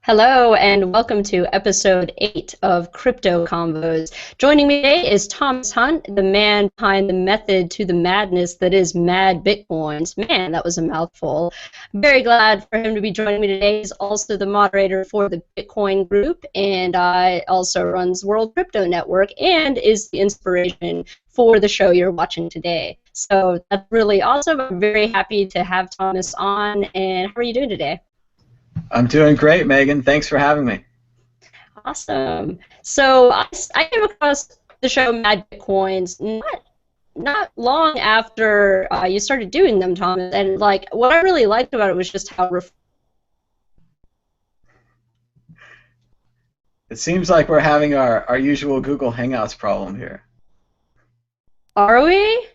Hello and welcome to episode 8 of Crypto Convos. Joining me today is Thomas Hunt, the man behind the method to the madness that is Mad Bitcoins. Man, that was a mouthful. I'm very glad for him to be joining me today. He's also the moderator for the Bitcoin group and also runs World Crypto Network and is the inspiration for the show you're watching today. So that's really awesome. I'm very happy to have Thomas on. And how are you doing today? I'm doing great, Megan. Thanks for having me. Awesome. So I came across the show Mad Bitcoins not long after you started doing them, Thomas. And like what I really liked about it was just how It seems like we're having our usual Google Hangouts problem here. are we?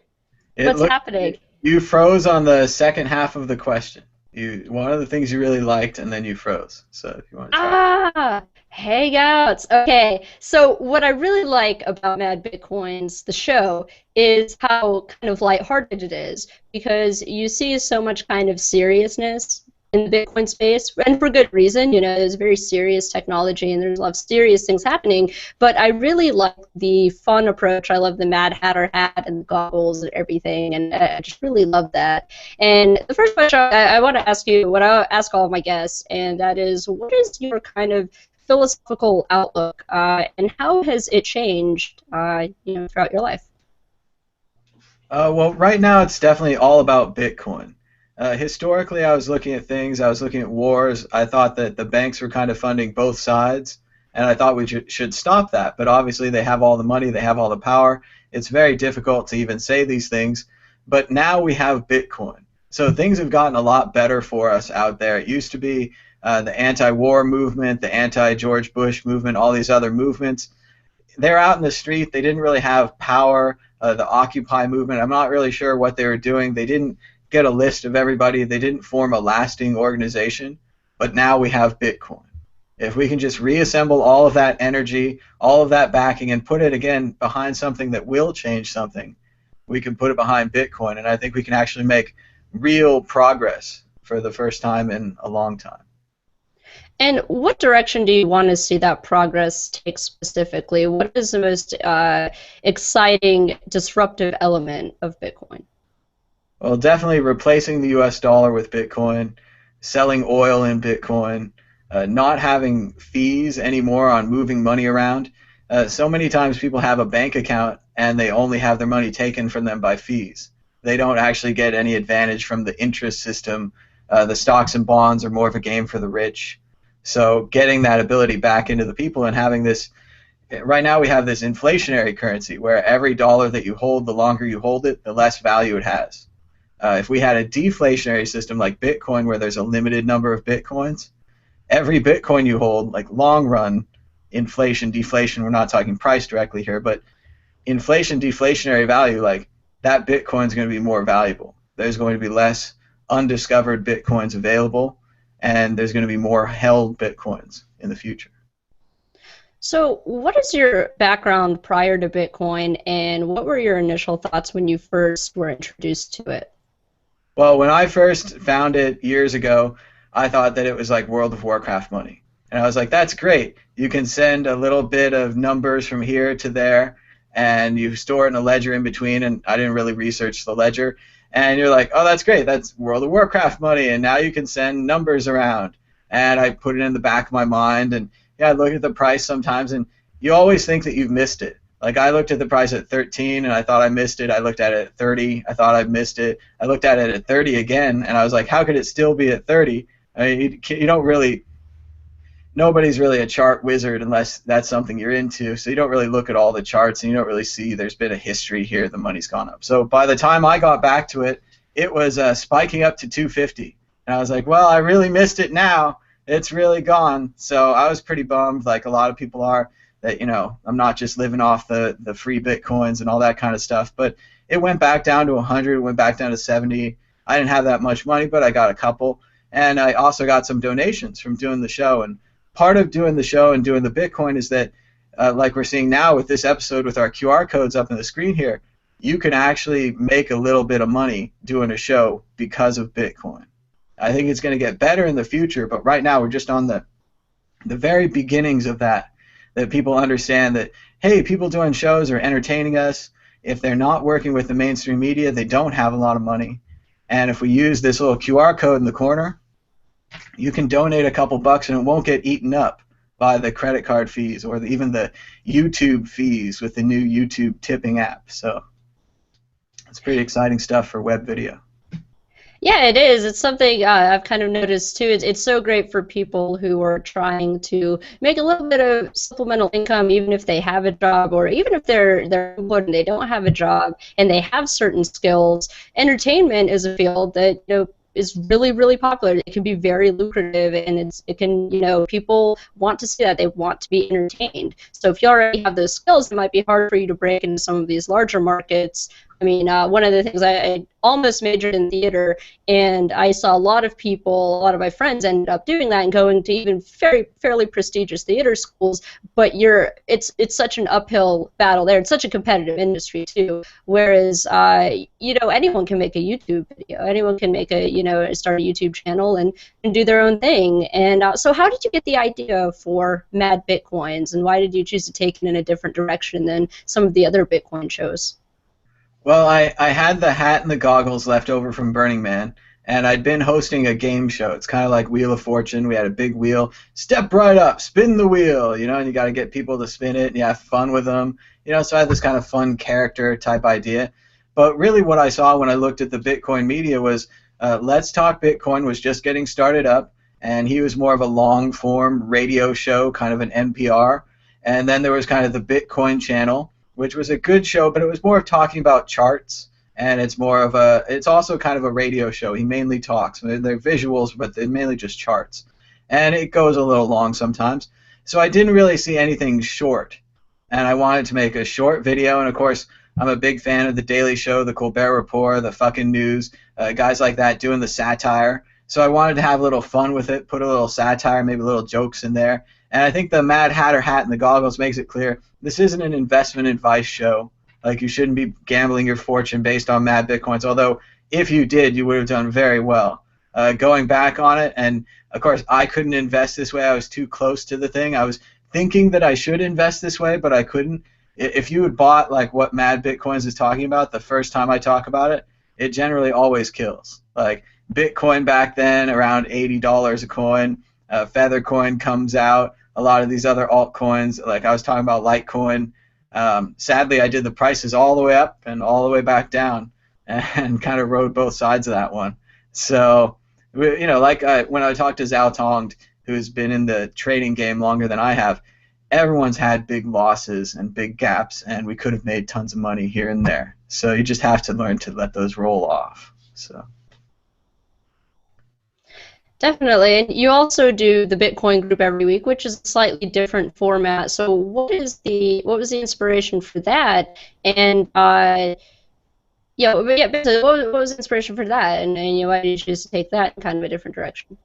It What's look, happening? you froze on the second half of the question. One of the things you really liked, and then you froze. So if you want to try. Hangouts. Okay. So what I really like about Mad Bitcoins, the show, is how kind of lighthearted it is because you see so much kind of seriousness in the Bitcoin space, and for good reason. You know, there's very serious technology and there's a lot of serious things happening. But I really like the fun approach. I love the Mad Hatter hat and the goggles and everything, and I just really love that. And the first question I want to ask you, what I ask all of my guests, and that is, what is your kind of philosophical outlook, and how has it changed, throughout your life? Well, right now it's definitely all about Bitcoin. Historically, I was looking at things. I was looking at wars. I thought that the banks were kind of funding both sides, and I thought we should stop that. But obviously, they have all the money. They have all the power. It's very difficult to even say these things. But now we have Bitcoin. So things have gotten a lot better for us out there. It used to be the anti-war movement, the anti-George Bush movement, all these other movements. They're out in the street. They didn't really have power. The Occupy movement, I'm not really sure what they were doing. They didn't get a list of everybody. They didn't form a lasting organization. But now we have Bitcoin. If we can just reassemble all of that energy, all of that backing, and put it again behind something that will change something, we can put it behind Bitcoin. And I think we can actually make real progress for the first time in a long time. And what direction do you want to see that progress take specifically? What is the most exciting, disruptive element of Bitcoin? Well, definitely replacing the US dollar with Bitcoin, selling oil in Bitcoin, not having fees anymore on moving money around. So many times people have a bank account and they only have their money taken from them by fees. They don't actually get any advantage from the interest system. The stocks and bonds are more of a game for the rich. So getting that ability back into the people and having this, right now we have this inflationary currency where every dollar that you hold, the longer you hold it, the less value it has. If we had a deflationary system like Bitcoin where there's a limited number of Bitcoins, every Bitcoin you hold, like long run, inflation, deflation, we're not talking price directly here, but inflation, deflationary value, like that Bitcoin's going to be more valuable. There's going to be less undiscovered Bitcoins available, and there's going to be more held Bitcoins in the future. So, what is your background prior to Bitcoin, and what were your initial thoughts when you first were introduced to it? Well, when I first found it years ago, I thought that it was like World of Warcraft money. And I was like, that's great. You can send a little bit of numbers from here to there, and you store it in a ledger in between, and I didn't really research the ledger. And you're like, oh, that's great. That's World of Warcraft money, and now you can send numbers around. And I put it in the back of my mind, and yeah, I look at the price sometimes, and you always think that you've missed it. Like I looked at the price at 13 and I thought I missed it. I looked at it at 30. I thought I missed it. I looked at it at 30 again, and I was like, how could it still be at 30? I mean, you don't really, nobody's really a chart wizard unless that's something you're into. So you don't really look at all the charts, and you don't really see there's been a history here. The money's gone up. So by the time I got back to it, it was spiking up to 250. And I was like, well, I really missed it now. It's really gone. So I was pretty bummed, like a lot of people are, that, you know, I'm not just living off the free Bitcoins and all that kind of stuff. But it went back down to 100, it went back down to 70. I didn't have that much money, but I got a couple. And I also got some donations from doing the show. And part of doing the show and doing the Bitcoin is that, like we're seeing now with this episode with our QR codes up on the screen here, you can actually make a little bit of money doing a show because of Bitcoin. I think it's going to get better in the future, but right now we're just on the the very beginnings of that, that people understand that, hey, people doing shows are entertaining us. If they're not working with the mainstream media, they don't have a lot of money. And if we use this little QR code in the corner, you can donate a couple bucks and it won't get eaten up by the credit card fees or even the YouTube fees with the new YouTube tipping app. So it's pretty exciting stuff for web video. Yeah, it is. It's something I've kind of noticed too. It's so great for people who are trying to make a little bit of supplemental income, even if they have a job, or even if they're employed and they don't have a job, and they have certain skills. Entertainment is a field that is really, really popular. It can be very lucrative, and it can, people want to see that. They want to be entertained. So if you already have those skills, it might be hard for you to break into some of these larger markets. I mean, one of the things I almost majored in theater, and I saw a lot of people, a lot of my friends ended up doing that and going to even fairly prestigious theater schools. But it's such an uphill battle there. It's such a competitive industry too. Whereas, anyone can make a YouTube video. Anyone can make start a YouTube channel and do their own thing. And so, how did you get the idea for Mad Bitcoins, and why did you choose to take it in a different direction than some of the other Bitcoin shows? Well, I had the hat and the goggles left over from Burning Man, and I'd been hosting a game show. It's kind of like Wheel of Fortune. We had a big wheel. Step right up, spin the wheel, and you got to get people to spin it, and you have fun with them. So I had this kind of fun character type idea. But really what I saw when I looked at the Bitcoin media was Let's Talk Bitcoin was just getting started up, and he was more of a long-form radio show, kind of an NPR. And then there was kind of the Bitcoin channel, which was a good show, but it was more of talking about charts, and it's also kind of a radio show. He mainly talks. They're visuals, but they're mainly just charts. And it goes a little long sometimes. So I didn't really see anything short, and I wanted to make a short video, and of course, I'm a big fan of The Daily Show, The Colbert Report, The Fucking News, guys like that doing the satire. So I wanted to have a little fun with it, put a little satire, maybe little jokes in there. And I think the Mad Hatter hat and the goggles makes it clear this isn't an investment advice show. Like, you shouldn't be gambling your fortune based on Mad Bitcoins, although if you did, you would have done very well. Going back on it, and of course I couldn't invest this way. I was too close to the thing. I was thinking that I should invest this way, but I couldn't. If you had bought like what Mad Bitcoins is talking about the first time I talk about it, it generally always kills. Like Bitcoin back then, around $80 a coin. Feathercoin comes out. A lot of these other altcoins, like I was talking about Litecoin. Sadly, I did the prices all the way up and all the way back down, and kind of rode both sides of that one. So, when I talked to Zhao Tong, who's been in the trading game longer than I have, everyone's had big losses and big gaps, and we could have made tons of money here and there. So you just have to learn to let those roll off. So. Definitely, and you also do the Bitcoin group every week, which is a slightly different format. So, what was the inspiration for that? And basically, what was the inspiration for that? And why did you choose to take that in kind of a different direction?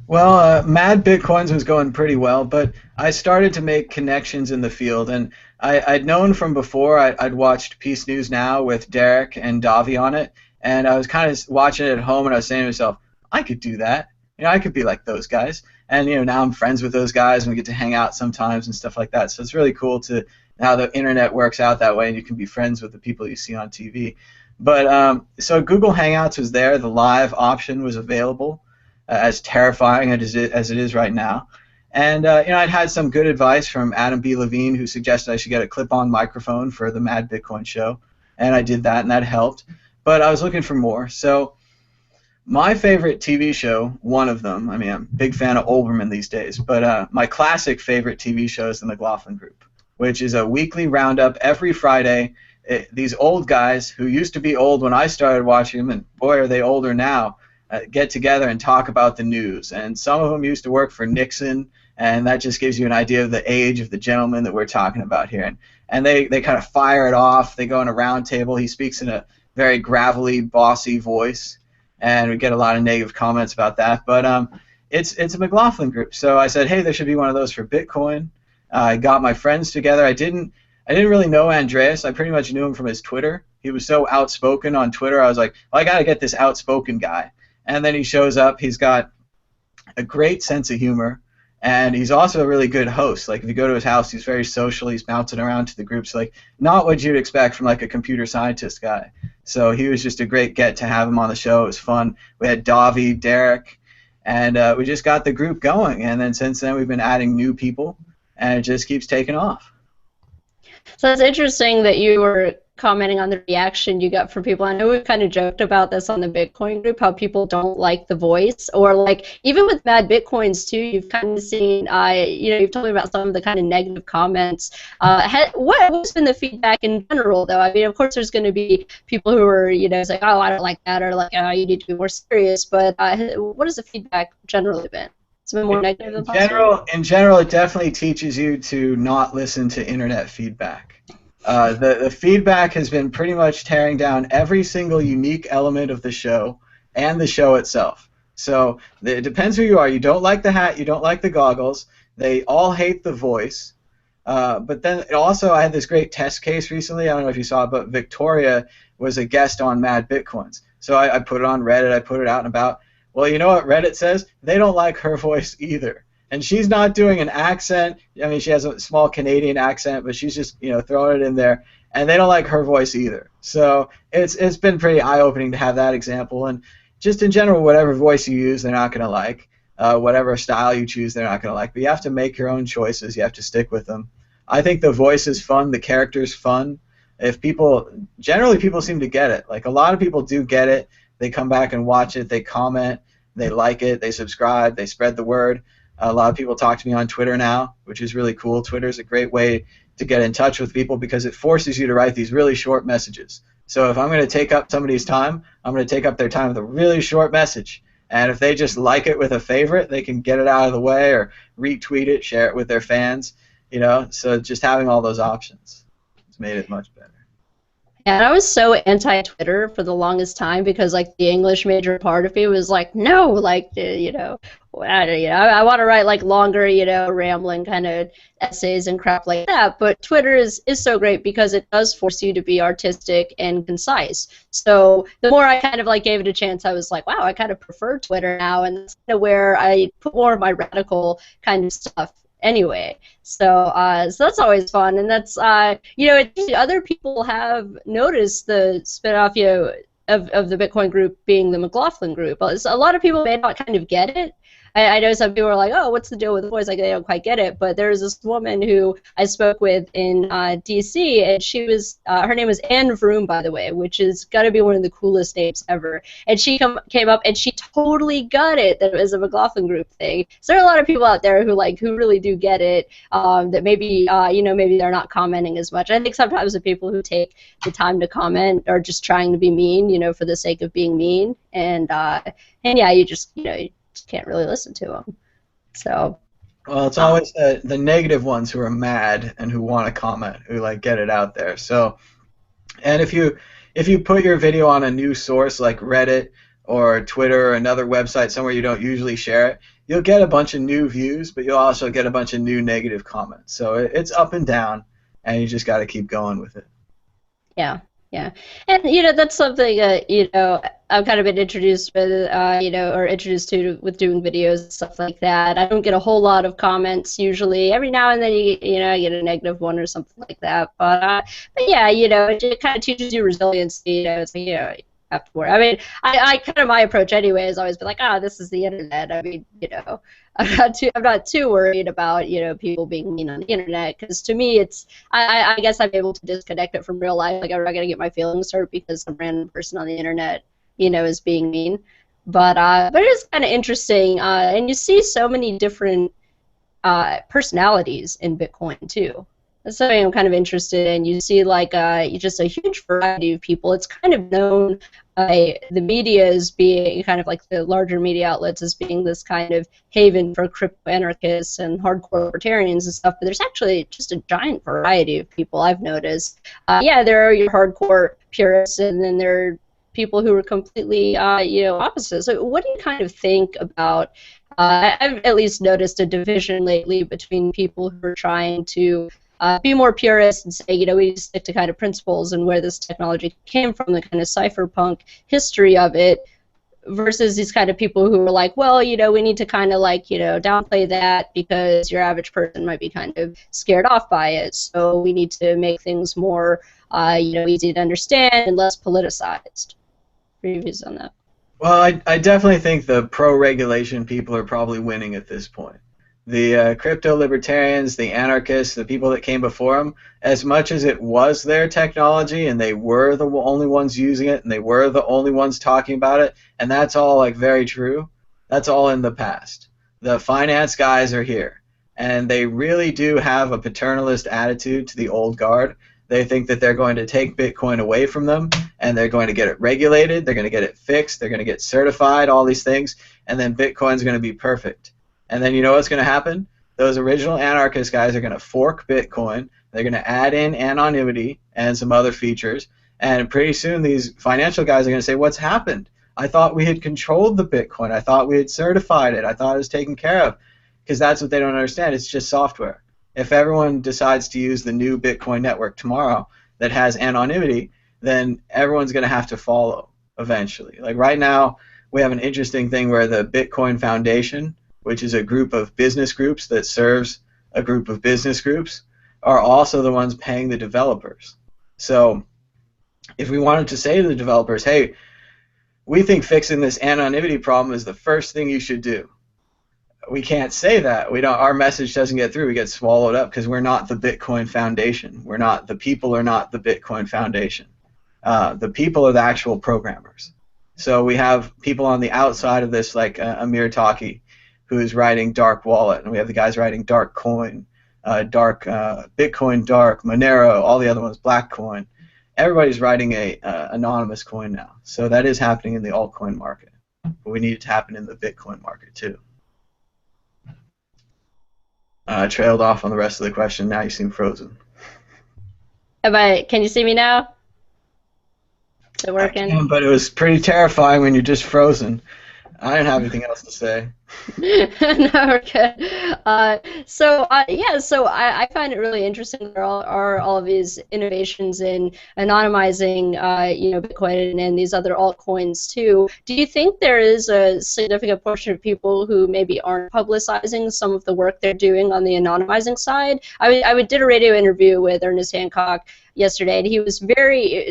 Well, Mad Bitcoins was going pretty well, but I started to make connections in the field, and I'd known from before. I'd watched Peace News Now with Derek and Davi on it, and I was kind of watching it at home, and I was saying to myself, I could do that. I could be like those guys. And now I'm friends with those guys, and we get to hang out sometimes and stuff like that. So it's really cool to how the internet works out that way, and you can be friends with the people you see on TV. But so Google Hangouts was there. The live option was available, as terrifying as it is right now. And I'd had some good advice from Adam B. Levine, who suggested I should get a clip-on microphone for the Mad Bitcoin show, and I did that, and that helped. But I was looking for more. So my favorite TV show, one of them, I'm a big fan of Olbermann these days, but my classic favorite TV show is The McLaughlin Group, which is a weekly roundup every Friday. These old guys who used to be old when I started watching them, and boy, are they older now, get together and talk about the news. And some of them used to work for Nixon, and that just gives you an idea of the age of the gentleman that we're talking about here. And they kind of fire it off. They go on a round table. He speaks in a very gravelly, bossy voice, and we get a lot of negative comments about that. But it's a McLaughlin Group. So I said, hey, there should be one of those for Bitcoin. I got my friends together. I didn't really know Andreas. I pretty much knew him from his Twitter. He was so outspoken on Twitter. I was like, well, I got to get this outspoken guy. And then he shows up. He's got a great sense of humor, And he's also a really good host. Like if you go to his house, he's very social. He's bouncing around to the groups, like not what you'd expect from like a computer scientist guy. So he was just a great get to have him on the show. It was fun. We had Davi, Derek, and we just got the group going. And then since then, we've been adding new people, and it just keeps taking off. So it's interesting that you were commenting on the reaction you got from people. I know we've kind of joked about this on the Bitcoin group, how people don't like the voice, or like even with Mad Bitcoins too, you've kind of seen, you've told me about some of the kind of negative comments. What's been the feedback in general though? I mean, of course there's going to be people who are, say, oh, I don't like that, or like, oh, you need to be more serious, but what has the feedback generally been? It's been more negative than positive? In general, it definitely teaches you to not listen to internet feedback. The feedback has been pretty much tearing down every single unique element of the show and the show itself. So it depends who you are. You don't like the hat, you don't like the goggles. They all hate the voice. But then also, I had this great test case recently. I don't know if you saw it, but Victoria was a guest on Mad Bitcoins. So I put it on Reddit. I put it out and about. Well, you know what Reddit says? They don't like her voice either. And she's not doing an accent. I mean, she has a small Canadian accent, but she's just, throwing it in there. And they don't like her voice either. So it's been pretty eye-opening to have that example. And just in general, whatever voice you use, they're not going to like. Whatever style you choose, they're not going to like. But you have to make your own choices. You have to stick with them. I think the voice is fun. The character's fun. Generally people seem to get it. Like a lot of people do get it. They come back and watch it. They comment. They like it. They subscribe. They spread the word. A lot of people talk to me on Twitter now, which is really cool. Twitter is a great way to get in touch with people because it forces you to write these really short messages. So if I'm going to take up somebody's time, I'm going to take up their time with a really short message. And if they just like it with a favorite, they can get it out of the way or retweet it, share it with their fans. So just having all those options has made it much better. Yeah, and I was so anti-Twitter for the longest time because, like, the English major part of me was like, no, like, I want to write, like, longer, rambling kind of essays and crap like that. But Twitter is so great because it does force you to be artistic and concise. So the more I kind of, like, gave it a chance, I was like, wow, I kind of prefer Twitter now. And that's kind of where I put more of my radical kind of stuff anyway. So that's always fun, and that's other people have noticed the spinoff, of the Bitcoin group being the McLaughlin group. A lot of people may not kind of get it. I know some people are like, oh, what's the deal with the voice? Like, they don't quite get it. But there's this woman who I spoke with in D.C., and she was, her name was Anne Vroom, by the way, which is got to be one of the coolest names ever. And she came up, and she totally got it that it was a McLaughlin group thing. So there are a lot of people out there who really do get it, that maybe, maybe they're not commenting as much. I think sometimes the people who take the time to comment are just trying to be mean, for the sake of being mean. And yeah, you just can't really listen to them. So. Well, it's always the negative ones who are mad and who want to comment, who like get it out there. So, and if you put your video on a news source like Reddit or Twitter or another website somewhere you don't usually share it, you'll get a bunch of new views, but you'll also get a bunch of new negative comments. So it's up and down, and you just got to keep going with it. Yeah. Yeah, and that's something I've kind of been introduced with, or introduced to with doing videos and stuff like that. I don't get a whole lot of comments usually. Every now and then I get a negative one or something like that. But yeah, it kind of teaches you resiliency. It's like, have to worry. I mean, I kind of, my approach anyway has always been like, this is the internet. I mean, I'm not too worried about people being mean on the internet, because to me I guess I'm able to disconnect it from real life. Like, I'm not gonna get my feelings hurt because some random person on the internet is being mean. But it is kind of interesting, and you see so many different personalities in Bitcoin too. That's something I'm kind of interested in. You see, like, just a huge variety of people. It's kind of known by the media as being, kind of like the larger media outlets, as being this kind of haven for crypto-anarchists and hardcore libertarians and stuff, but there's actually just a giant variety of people I've noticed. Yeah, there are your hardcore purists, and then there are people who are completely, opposite. So what do you kind of think about, I've at least noticed a division lately between people who are trying to be more purist and say, we need to stick to kind of principles and where this technology came from, the kind of cypherpunk history of it, versus these kind of people who are like, well, we need to kind of like, downplay that because your average person might be kind of scared off by it. So we need to make things more, easy to understand and less politicized. Reviews on that. Well, I definitely think the pro-regulation people are probably winning at this point. The crypto libertarians, the anarchists, the people that came before them, as much as it was their technology and they were the only ones using it and they were the only ones talking about it, and that's all like very true, that's all in the past. The finance guys are here, and they really do have a paternalist attitude to the old guard. They think that they're going to take Bitcoin away from them, and they're going to get it regulated, they're going to get it fixed, they're going to get certified, all these things, and then Bitcoin's going to be perfect. And then you know what's going to happen? Those original anarchist guys are going to fork Bitcoin. They're going to add in anonymity and some other features. And pretty soon these financial guys are going to say, what's happened? I thought we had controlled the Bitcoin. I thought we had certified it. I thought it was taken care of. Because that's what they don't understand. It's just software. If everyone decides to use the new Bitcoin network tomorrow that has anonymity, then everyone's going to have to follow eventually. Like right now, we have an interesting thing where the Bitcoin Foundation, which is a group of business groups that serves a group of business groups, are also the ones paying the developers. So if we wanted to say to the developers, hey, we think fixing this anonymity problem is the first thing you should do, we can't say that. We don't. Our message doesn't get through. We get swallowed up because we're not the Bitcoin Foundation. We're not. The people are not the Bitcoin Foundation. The people are the actual programmers. So we have people on the outside of this, like Amir Taki, who's writing Dark Wallet, and we have the guys writing Dark Coin, Bitcoin Dark, Monero, all the other ones, Black Coin. Everybody's writing a anonymous coin now. So that is happening in the altcoin market. But we need it to happen in the Bitcoin market too. Trailed off on the rest of the question. Now you seem frozen. Can you see me now? Is it working? I can, but it was pretty terrifying when you're just frozen. I didn't have anything else to say. No, okay. So I find it really interesting. There are all of these innovations in anonymizing, Bitcoin and these other altcoins too. Do you think there is a significant portion of people who maybe aren't publicizing some of the work they're doing on the anonymizing side? I did a radio interview with Ernest Hancock yesterday, and he was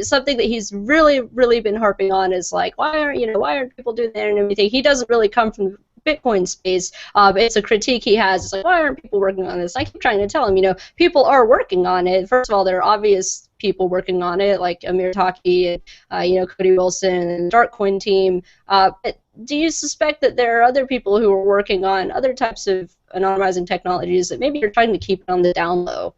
something that he's really been harping on is like, why aren't people doing that and everything? He doesn't really come from the Bitcoin space. It's a critique he has. It's like, why aren't people working on this? I keep trying to tell him, people are working on it. First of all, there are obvious people working on it, like Amir Taki and Cody Wilson and the Darkcoin team. But do you suspect that there are other people who are working on other types of anonymizing technologies that maybe you're trying to keep it on the down low?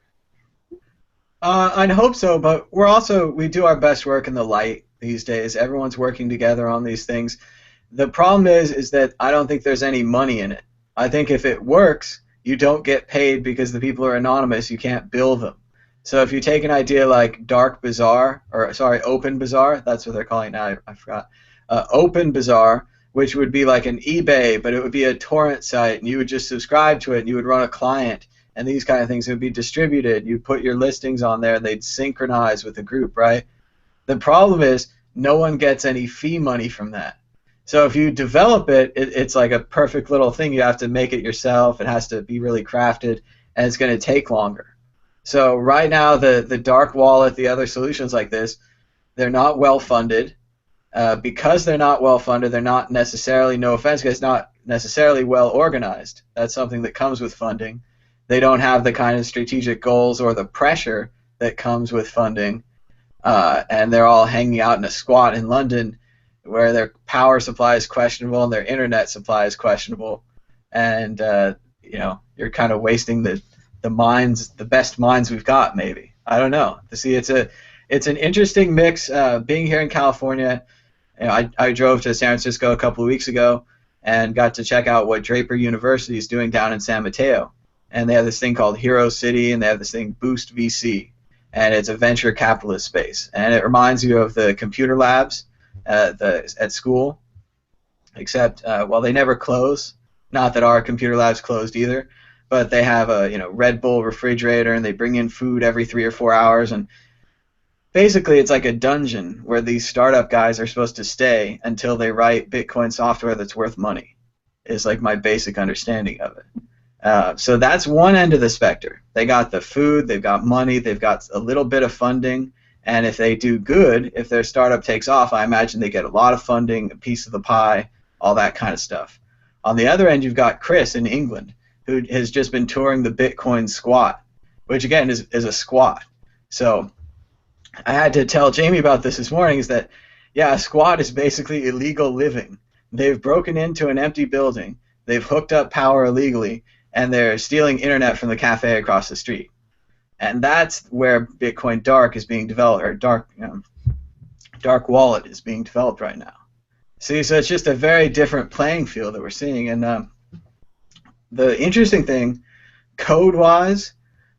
I'd hope so, but we do our best work in the light these days. Everyone's working together on these things. The problem is that I don't think there's any money in it. I think if it works, you don't get paid because the people are anonymous. You can't bill them. So if you take an idea like Open Bazaar, that's what they're calling it now, I forgot. Open Bazaar, which would be like an eBay, but it would be a torrent site, and you would just subscribe to it, and you would run a client, and these kind of things would be distributed. You put your listings on there, and they'd synchronize with the group, right? The problem is no one gets any fee money from that. So if you develop it, it's like a perfect little thing. You have to make it yourself. It has to be really crafted, and it's going to take longer. So right now, the dark wallet, the other solutions like this, they're not well funded. Because they're not well funded, they're not necessarily, no offense, guys, not necessarily well organized. That's something that comes with funding. They don't have the kind of strategic goals or the pressure that comes with funding, and they're all hanging out in a squat in London where their power supply is questionable and their internet supply is questionable, and you're kind of wasting the best minds we've got. Maybe, I don't know. See, it's an interesting mix. Being here in California, I drove to San Francisco a couple of weeks ago and got to check out what Draper University is doing down in San Mateo. And they have this thing called Hero City, and they have this thing Boost VC, and it's a venture capitalist space. And it reminds you of the computer labs at school, except they never close. Not that our computer labs closed either, but they have a Red Bull refrigerator, and they bring in food every 3 or 4 hours, and basically it's like a dungeon where these startup guys are supposed to stay until they write Bitcoin software that's worth money, is like my basic understanding of it. So that's one end of the spectrum. They got the food, they've got money, they've got a little bit of funding, and if they do good, if their startup takes off, I imagine they get a lot of funding, a piece of the pie, all that kind of stuff. On the other end, you've got Chris in England, who has just been touring the Bitcoin squat, which again is a squat. So I had to tell Jamie about this morning, is that, yeah, a squat is basically illegal living. They've broken into an empty building, they've hooked up power illegally, and they're stealing internet from the cafe across the street. And that's where Bitcoin Dark is being developed, or Dark Wallet is being developed right now. See, so it's just a very different playing field that we're seeing. And the interesting thing, code-wise,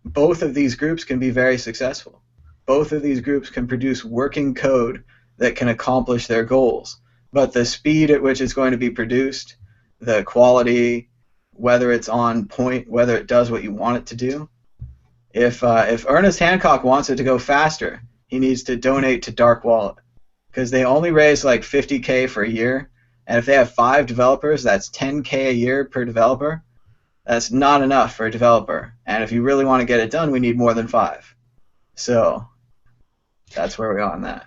both of these groups can be very successful. Both of these groups can produce working code that can accomplish their goals. But the speed at which it's going to be produced, the quality, whether it's on point, whether it does what you want it to do. If Ernest Hancock wants it to go faster, he needs to donate to Dark Wallet, because they only raise like $50K for a year, and if they have 5 developers, that's $10K a year per developer. That's not enough for a developer, and if you really want to get it done, we need more than 5. So that's where we are on that.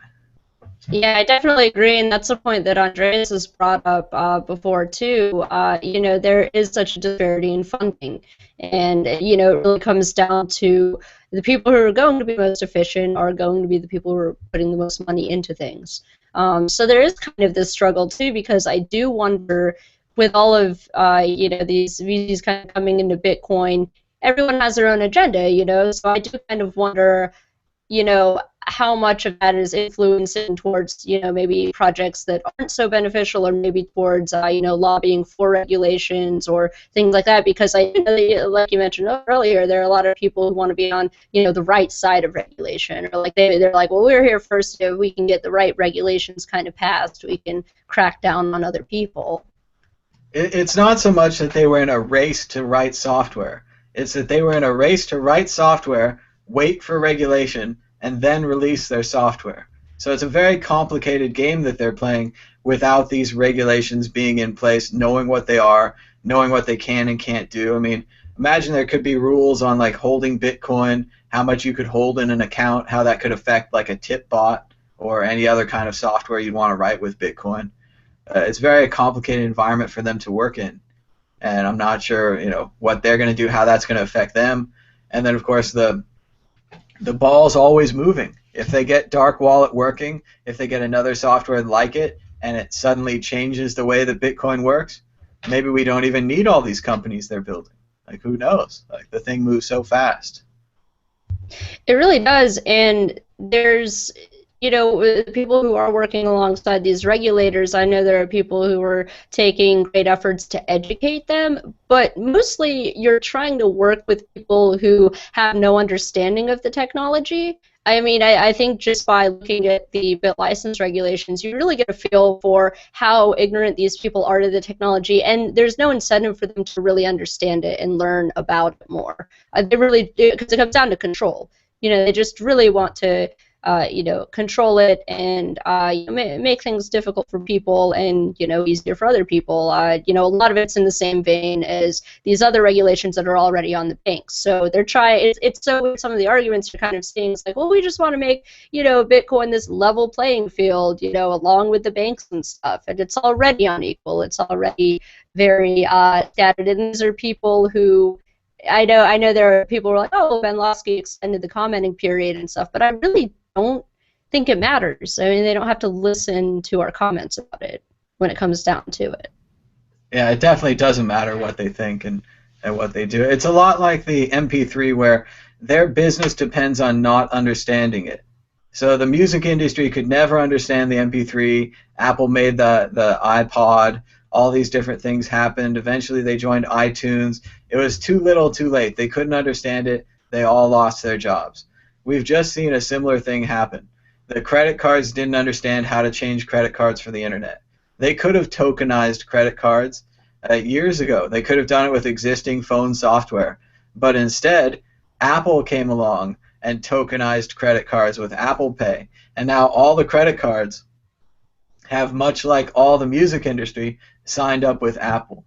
Yeah, I definitely agree, and that's a point that Andreas has brought up before too. There is such a disparity in funding, and it really comes down to the people who are going to be most efficient are going to be the people who are putting the most money into things. So there is kind of this struggle too, because I do wonder, with all of these VCs kind of coming into Bitcoin, everyone has their own agenda, so I do kind of wonder, how much of that is influencing towards, maybe projects that aren't so beneficial, or maybe towards, lobbying for regulations or things like that. Because I know that, like you mentioned earlier, there are a lot of people who want to be on, the right side of regulation, or like they're like, well, we're here first. If we can get the right regulations kind of passed, we can crack down on other people. It's not so much that they were in a race to write software. It's that they were in a race to write software, wait for regulation, and then release their software. So it's a very complicated game that they're playing without these regulations being in place, knowing what they are, knowing what they can and can't do. I mean, imagine there could be rules on like holding Bitcoin, how much you could hold in an account, how that could affect like a tip bot or any other kind of software you'd want to write with Bitcoin. It's a very complicated environment for them to work in, and I'm not sure, what they're going to do, how that's going to affect them. And then, of course, the ball's always moving. If they get Dark Wallet working, if they get another software like it, and it suddenly changes the way that Bitcoin works, maybe we don't even need all these companies they're building. Like, who knows? Like, the thing moves so fast. It really does, and there's people who are working alongside these regulators. I know there are people who are taking great efforts to educate them, but mostly you're trying to work with people who have no understanding of the technology. I mean, I think just by looking at the bit license regulations, you really get a feel for how ignorant these people are to the technology, and there's no incentive for them to really understand it and learn about it more. They really do, because it comes down to control. They just really want to control it and make things difficult for people and easier for other people. A lot of it's in the same vein as these other regulations that are already on the banks. So they're trying. It's so some of the arguments you're kind of seeing. It's like, well, we just want to make Bitcoin this level playing field, along with the banks and stuff, and it's already unequal. It's already very scattered, and these are people who. I know there are people who are like, oh, Ben Losky extended the commenting period and stuff, but I really don't think it matters. I mean, they don't have to listen to our comments about it when it comes down to it. Yeah, it definitely doesn't matter what they think and what they do. It's a lot like the MP3, where their business depends on not understanding it. So the music industry could never understand the MP3. Apple made the iPod. All these different things happened. Eventually they joined iTunes. It was too little too late. They couldn't understand it. They all lost their jobs. We've just seen a similar thing happen. The credit cards didn't understand how to change credit cards for the internet. They could have tokenized credit cards years ago. They could have done it with existing phone software. But instead, Apple came along and tokenized credit cards with Apple Pay. And now all the credit cards have, much like all the music industry, signed up with Apple.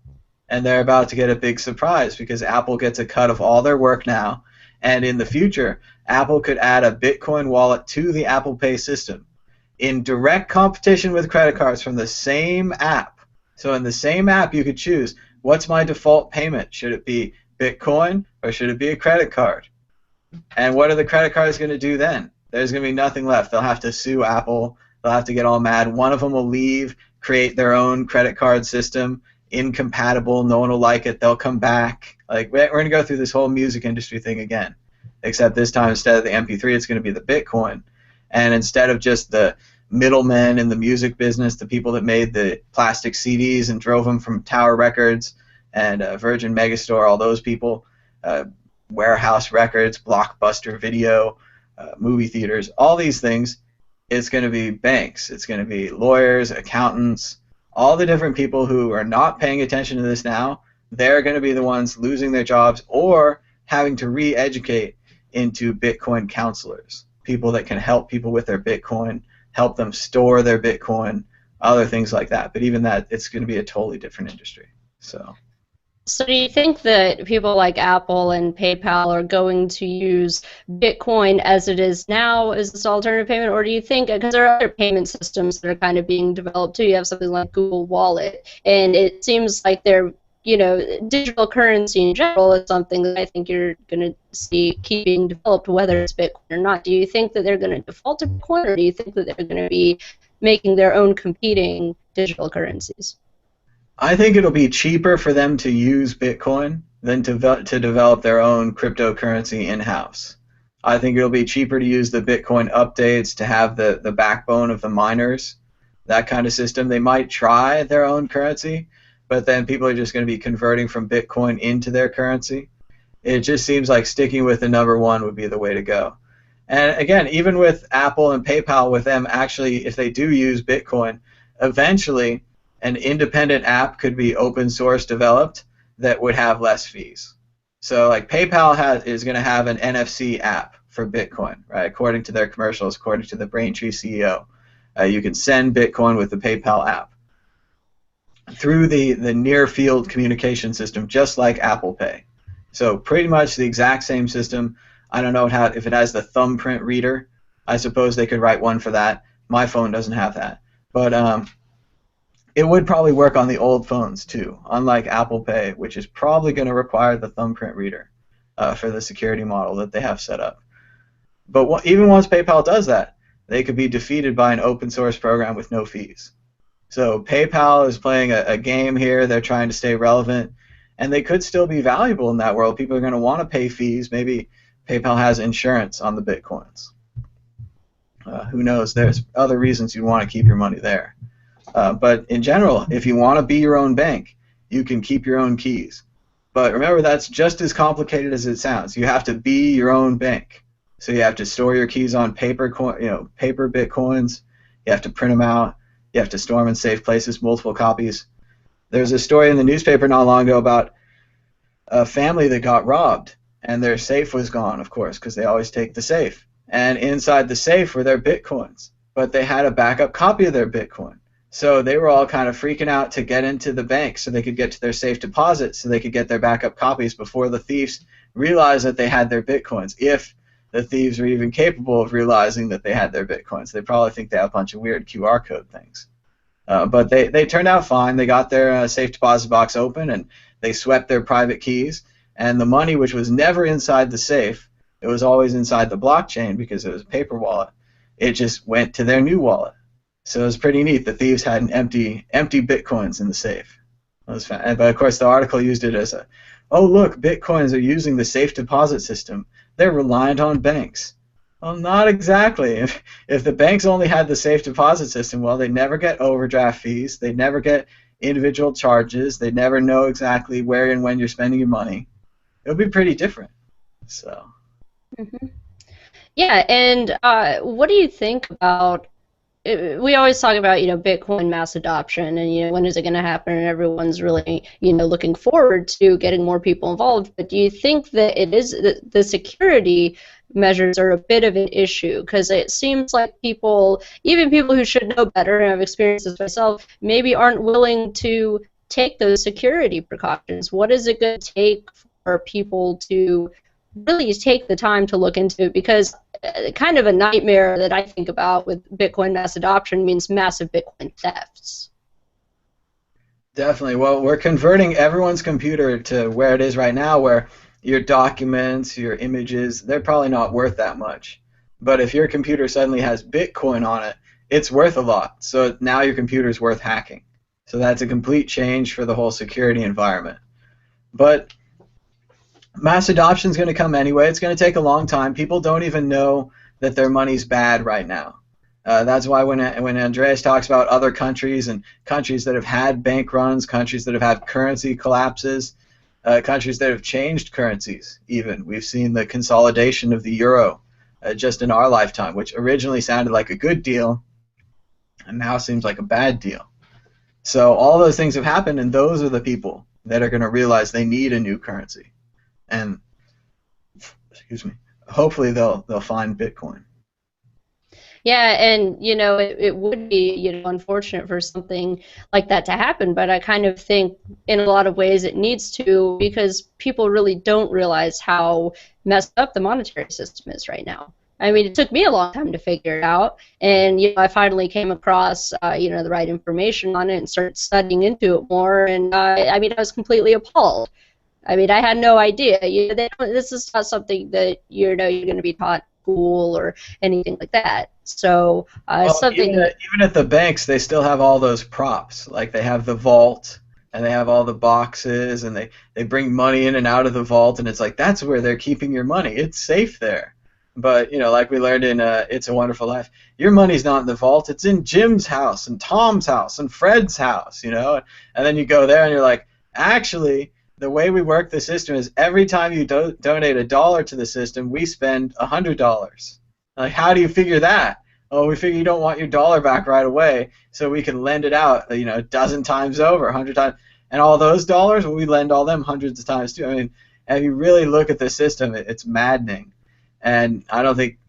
And they're about to get a big surprise because Apple gets a cut of all their work now. And in the future, Apple could add a Bitcoin wallet to the Apple Pay system in direct competition with credit cards from the same app. So in the same app, you could choose, what's my default payment? Should it be Bitcoin or should it be a credit card? And what are the credit cards going to do then? There's going to be nothing left. They'll have to sue Apple. They'll have to get all mad. One of them will leave, create their own credit card system, incompatible. No one will like it. They'll come back. Like, we're going to go through this whole music industry thing again, except this time instead of the MP3, it's going to be the Bitcoin. And instead of just the middlemen in the music business, the people that made the plastic CDs and drove them from Tower Records and Virgin Megastore, all those people, Warehouse Records, Blockbuster Video, movie theaters, all these things, it's going to be banks. It's going to be lawyers, accountants, all the different people who are not paying attention to this now. They're going to be the ones losing their jobs or having to re-educate into Bitcoin counselors, people that can help people with their Bitcoin, help them store their Bitcoin, other things like that. But even that, it's going to be a totally different industry. So do you think that people like Apple and PayPal are going to use Bitcoin as it is now as this alternative payment, or do you think, because there are other payment systems that are kind of being developed too, you have something like Google Wallet, and it seems like they're, digital currency in general is something that I think you're going to see keep being developed, whether it's Bitcoin or not. Do you think that they're going to default to Bitcoin, or do you think that they're going to be making their own competing digital currencies? I think it'll be cheaper for them to use Bitcoin than to develop their own cryptocurrency in-house. I think it'll be cheaper to use the Bitcoin updates, to have the backbone of the miners, that kind of system. They might try their own currency, but then people are just going to be converting from Bitcoin into their currency. It just seems like sticking with the number one would be the way to go. And again, even with Apple and PayPal, with them actually, if they do use Bitcoin, eventually an independent app could be open source developed that would have less fees. So like PayPal is going to have an NFC app for Bitcoin, right? According to their commercials, according to the Braintree CEO, you can send Bitcoin with the PayPal app through the near field communication system, just like Apple Pay. So pretty much the exact same system. I don't know if it has the thumbprint reader. I suppose they could write one for that. My phone doesn't have that. But it would probably work on the old phones too, unlike Apple Pay, which is probably going to require the thumbprint reader for the security model that they have set up. But even once PayPal does that, they could be defeated by an open source program with no fees. So PayPal is playing a game here. They're trying to stay relevant, and they could still be valuable in that world. People are going to want to pay fees. Maybe PayPal has insurance on the Bitcoins. Who knows? There's other reasons you want to keep your money there. But in general, if you want to be your own bank, you can keep your own keys. But remember, that's just as complicated as it sounds. You have to be your own bank. So you have to store your keys on paper Bitcoins. You have to print them out. You have to store them in safe places, multiple copies. There's a story in the newspaper not long ago about a family that got robbed, and their safe was gone, of course, because they always take the safe. And inside the safe were their Bitcoins, but they had a backup copy of their Bitcoin. So they were all kind of freaking out to get into the bank so they could get to their safe deposit, so they could get their backup copies before the thieves realized that they had their Bitcoins. If the thieves were even capable of realizing that they had their Bitcoins. They probably think they have a bunch of weird QR code things. But they turned out fine. They got their safe deposit box open, and they swept their private keys. And the money, which was never inside the safe, it was always inside the blockchain because it was a paper wallet, it just went to their new wallet. So it was pretty neat. The thieves had an empty Bitcoins in the safe. It was fun. But of course, the article used it as oh look, Bitcoins are using the safe deposit system. They're reliant on banks. Well, not exactly. If the banks only had the safe deposit system, well, they'd never get overdraft fees. They'd never get individual charges. They'd never know exactly where and when you're spending your money. It would be pretty different. So. Mm-hmm. Yeah, and what do you think about? We always talk about, Bitcoin mass adoption, and when is it going to happen? And everyone's really, looking forward to getting more people involved. But do you think that it is the security measures are a bit of an issue because it seems like people, even people who should know better, and I've experienced this myself, maybe aren't willing to take those security precautions. What is it going to take for people to really take the time to look into it? Because kind of a nightmare that I think about with Bitcoin mass adoption means massive Bitcoin thefts. Definitely. Well, we're converting everyone's computer to where it is right now, where your documents, your images, they're probably not worth that much. But if your computer suddenly has Bitcoin on it, it's worth a lot. So now your computer's worth hacking. So that's a complete change for the whole security environment. But mass adoption is going to come anyway. It's going to take a long time. People don't even know that their money's bad right now. That's why when Andreas talks about other countries and countries that have had bank runs, countries that have had currency collapses, countries that have changed currencies even. We've seen the consolidation of the euro just in our lifetime, which originally sounded like a good deal and now seems like a bad deal. So all those things have happened, and those are the people that are going to realize they need a new currency. And excuse me, hopefully they'll find Bitcoin. Yeah, and it would be unfortunate for something like that to happen, but I kind of think in a lot of ways it needs to, because people really don't realize how messed up the monetary system is right now. I mean, it took me a long time to figure it out, and I finally came across the right information on it and started studying into it more, and I mean, I was completely appalled. I mean, I had no idea. This is not something that you're going to be taught in school or anything like that. So Well, something that, even at the banks, they still have all those props. Like they have the vault, and they have all the boxes, and they bring money in and out of the vault, and it's like that's where they're keeping your money. It's safe there. But like we learned in It's a Wonderful Life, your money's not in the vault. It's in Jim's house and Tom's house and Fred's house. And then you go there and you're like, actually, the way we work the system is every time you donate $1 to the system, we spend $100. Like, how do you figure that? Oh, we figure you don't want your dollar back right away, so we can lend it out, a dozen times over, 100 times, and all those dollars, well, we lend all them hundreds of times too. I mean, if you really look at the system, it's maddening, and I don't think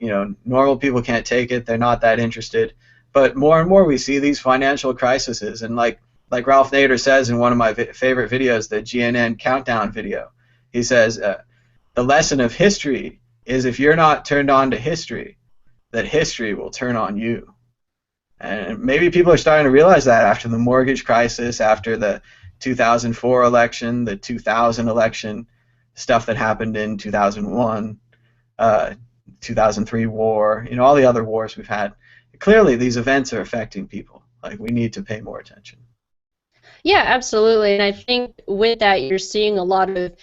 normal people can't take it. They're not that interested, but more and more we see these financial crises, and like Ralph Nader says in one of my favorite videos, the GNN countdown video, he says, the lesson of history is if you're not turned on to history, that history will turn on you. And maybe people are starting to realize that after the mortgage crisis, after the 2004 election, the 2000 election, stuff that happened in 2001, 2003 war, all the other wars we've had. Clearly these events are affecting people. Like, we need to pay more attention. yeah, absolutely. And I think with that, you're seeing a lot of,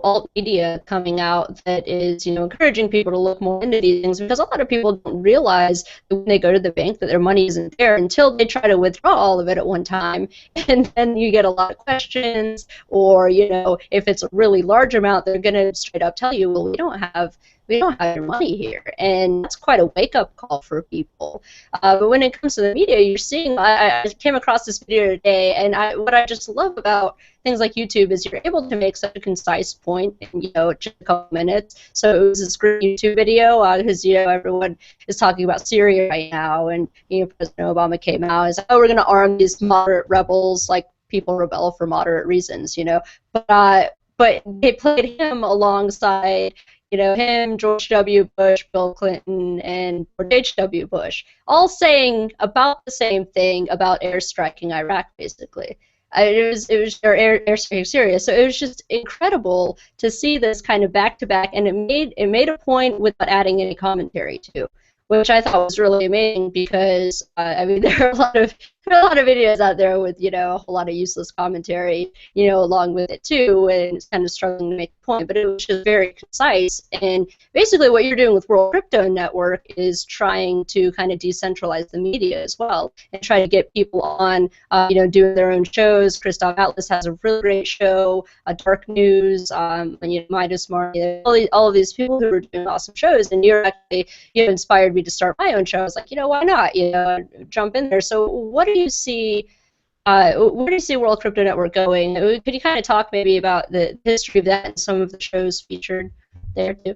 alt media coming out that is, encouraging people to look more into these things, because a lot of people don't realize that when they go to the bank that their money isn't there until they try to withdraw all of it at one time. And then you get a lot of questions, or, if it's a really large amount, they're going to straight up tell you, well, we don't have your money here. And that's quite a wake-up call for people. But when it comes to the media, you're seeing, I came across this video today, and what I just love about things like YouTube is you're able to make such a concise point in, just a couple minutes. So it was this great YouTube video, because, everyone is talking about Syria right now, and, President Obama came out and said, oh, we're going to arm these moderate rebels, like people rebel for moderate reasons, But they played him alongside him, George W. Bush, Bill Clinton, and George H.W. Bush, all saying about the same thing about airstriking Iraq, basically. It was airstriking Syria. So it was just incredible to see this kind of back-to-back, and it made a point without adding any commentary to, which I thought was really amazing, because I mean, there are a lot of videos out there with a whole lot of useless commentary along with it too, and it's kind of struggling to make a point, but it was just very concise. And basically what you're doing with World Crypto Network is trying to kind of decentralize the media as well, and try to get people on doing their own shows. Christoph Atlas has a really great show, Dark News, and Midas Marley, all of these people who are doing awesome shows, and you're actually inspired me to start my own show. I was like, why not jump in there. So what do you see where do you see World Crypto Network going? Could you kind of talk maybe about the history of that and some of the shows featured there too?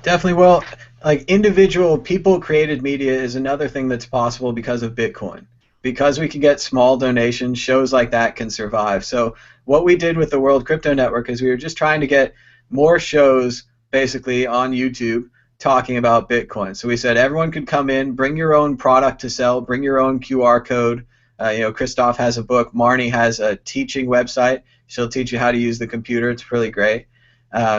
Definitely. Well, like individual people created media is another thing that's possible because of Bitcoin. Because we can get small donations, shows like that can survive. So what we did with the World Crypto Network is we were just trying to get more shows basically on YouTube talking about Bitcoin. So we said everyone could come in, bring your own product to sell, bring your own QR code. Christoph has a book. Marnie has a teaching website. She'll teach you how to use the computer. It's really great.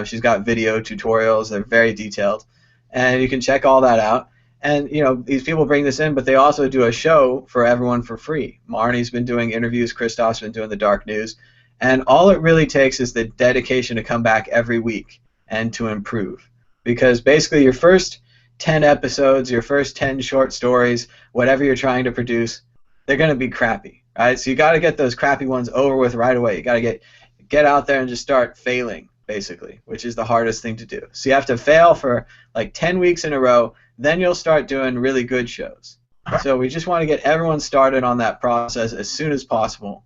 She's got video tutorials. They're very detailed, and you can check all that out. And these people bring this in, but they also do a show for everyone for free. Marnie's been doing interviews. Christoph's been doing the dark news, and all it really takes is the dedication to come back every week and to improve. Because basically, your first 10 episodes, your first 10 short stories, whatever you're trying to produce, they're going to be crappy, right? So you got to get those crappy ones over with right away. You got to get out there and just start failing, basically, which is the hardest thing to do. So you have to fail for like 10 weeks in a row, then you'll start doing really good shows. So we just want to get everyone started on that process as soon as possible,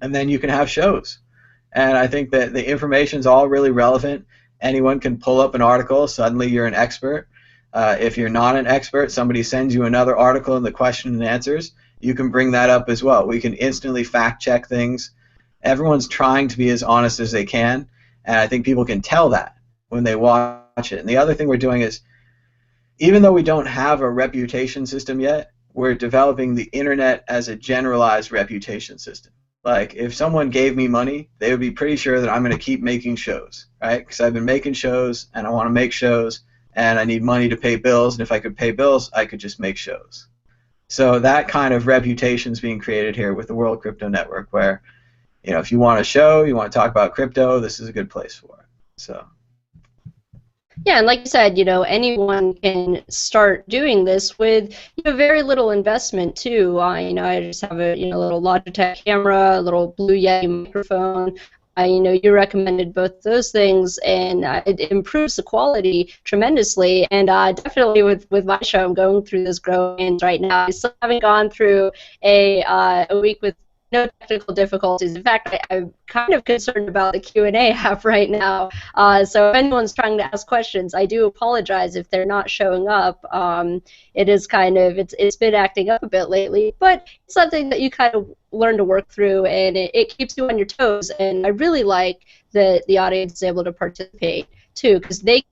and then you can have shows. And I think that the information's all really relevant. Anyone can pull up an article, suddenly you're an expert. If you're not an expert, somebody sends you another article in the question and answers, you can bring that up as well. We can instantly fact check things. Everyone's trying to be as honest as they can, and I think people can tell that when they watch it. And the other thing we're doing is, even though we don't have a reputation system yet, we're developing the internet as a generalized reputation system. Like, if someone gave me money, they would be pretty sure that I'm going to keep making shows, right? Because I've been making shows, and I want to make shows, and I need money to pay bills, and if I could pay bills, I could just make shows. So that kind of reputation is being created here with the World Crypto Network, where if you want a show, you want to talk about crypto, this is a good place for it. So. Yeah, and like you said, anyone can start doing this with, very little investment too. I just have a, little Logitech camera, a little Blue Yeti microphone. You recommended both those things, and it improves the quality tremendously. And definitely with my show, I'm going through this growing pains right now. I still haven't gone through a week with no technical difficulties. In fact, I'm kind of concerned about the Q&A app right now. So if anyone's trying to ask questions, I do apologize if they're not showing up. It is it's been acting up a bit lately, but it's something that you kind of learn to work through, and it keeps you on your toes. And I really like that the audience is able to participate too, because they